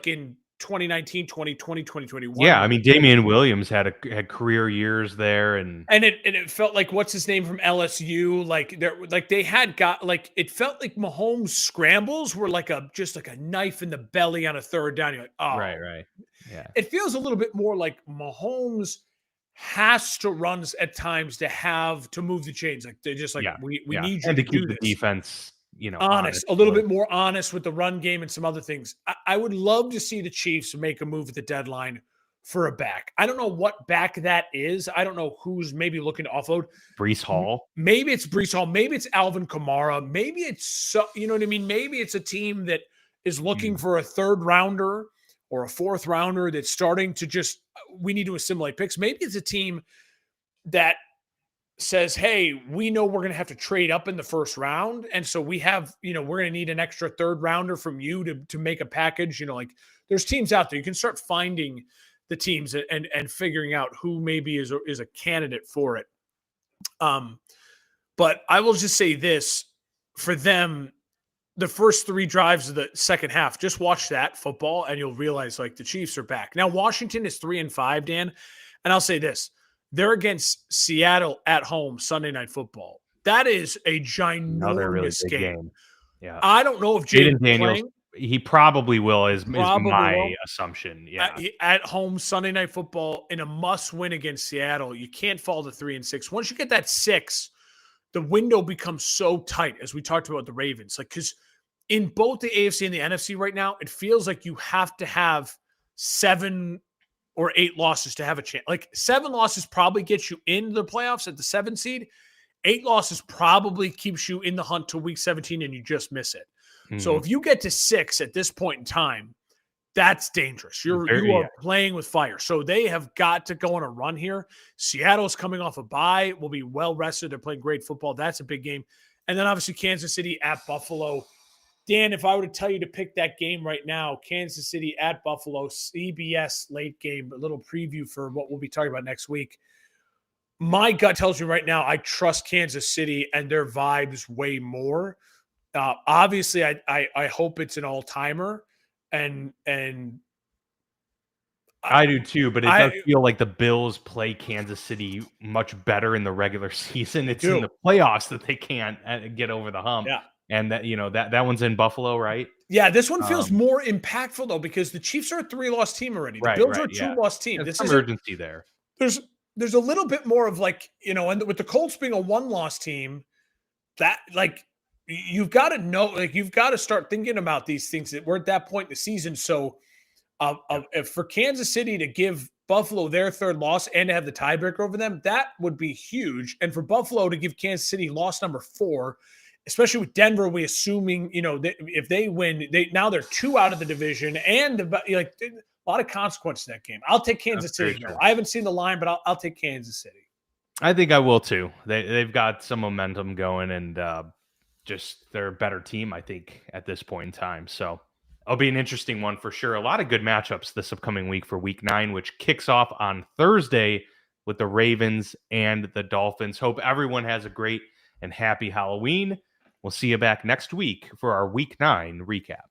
Speaker 2: in 2019, 2020, 2021.
Speaker 1: Yeah, I mean, Damian Williams had career years there, and
Speaker 2: it felt like, what's his name from LSU? It felt like Mahomes' scrambles were just like a knife in the belly on a third down. You're like, oh,
Speaker 1: right, yeah.
Speaker 2: It feels a little bit more like Mahomes has to run at times to move the chains. They're just we need you
Speaker 1: and to keep
Speaker 2: do
Speaker 1: the
Speaker 2: this.
Speaker 1: Defense.
Speaker 2: Honest, a little bit more honest with the run game and some other things. I would love to see the Chiefs make a move at the deadline, for a back. I don't know what back that is. I don't know who's maybe looking to offload.
Speaker 1: Brees Hall.
Speaker 2: Maybe it's Brees Hall. Maybe it's Alvin Kamara. Maybe it's, you know what I mean? Maybe it's a team that is looking for a third rounder or a fourth rounder that's starting to just, we need to assimilate picks. Maybe it's a team that says, hey, we know we're going to have to trade up in the first round. And so we have, we're going to need an extra third rounder from you to make a package. Like there's teams out there. You can start finding the teams and figuring out who maybe is a candidate for it. But I will just say this for them, the first 3 drives of the second half, just watch that football and you'll realize like the Chiefs are back. Now, Washington is 3-5, Dan. And I'll say this, they're against Seattle at home, Sunday Night Football. That is a ginormous
Speaker 1: really big
Speaker 2: game.
Speaker 1: Yeah.
Speaker 2: I don't know if
Speaker 1: Jayden Daniels, he probably will is my assumption. Yeah.
Speaker 2: At home, Sunday Night Football in a must-win against Seattle. You can't fall to 3-6. Once you get that 6, the window becomes so tight, as we talked about the Ravens. Like, because in both the AFC and the NFC right now, it feels like you have to have 7 or 8 losses to have a chance. Like 7 losses probably gets you into the playoffs at the 7 seed. 8 losses probably keeps you in the hunt till week 17 and you just miss it. Mm-hmm. So if you get to 6 at this point in time, that's dangerous. You are playing with fire. So they have got to go on a run here. Seattle's coming off a bye, will be well rested. They're playing great football. That's a big game. And then obviously Kansas City at Buffalo. Dan, if I were to tell you to pick that game right now, Kansas City at Buffalo, CBS late game, a little preview for what we'll be talking about next week. My gut tells me right now I trust Kansas City and their vibes way more. Obviously, I hope it's an all-timer, and
Speaker 1: I do too, but it does feel like the Bills play Kansas City much better in the regular season. It's in the playoffs that they can't get over the hump.
Speaker 2: Yeah.
Speaker 1: And that, that one's in Buffalo, right?
Speaker 2: Yeah, this one feels more impactful though, because the Chiefs are a 3-loss team already. The Bills are a 2-loss team.
Speaker 1: There's some urgency there.
Speaker 2: There's a little bit more of like, and with the Colts being a 1-loss team, that like you've got to know, like you've got to start thinking about these things that we're at that point in the season. So for Kansas City to give Buffalo their 3rd loss and to have the tiebreaker over them, that would be huge. And for Buffalo to give Kansas City loss number 4, especially with Denver, we assuming, if they win, now they're 2 out of the division, and a lot of consequences in that game. I'll take Kansas City. No, I haven't seen the line, but I'll take Kansas City.
Speaker 1: I think I will too. They've got some momentum going, and just they're a better team, I think, at this point in time. So it'll be an interesting one for sure. A lot of good matchups this upcoming week for Week 9, which kicks off on Thursday with the Ravens and the Dolphins. Hope everyone has a great and happy Halloween. We'll see you back next week for our Week 9 recap.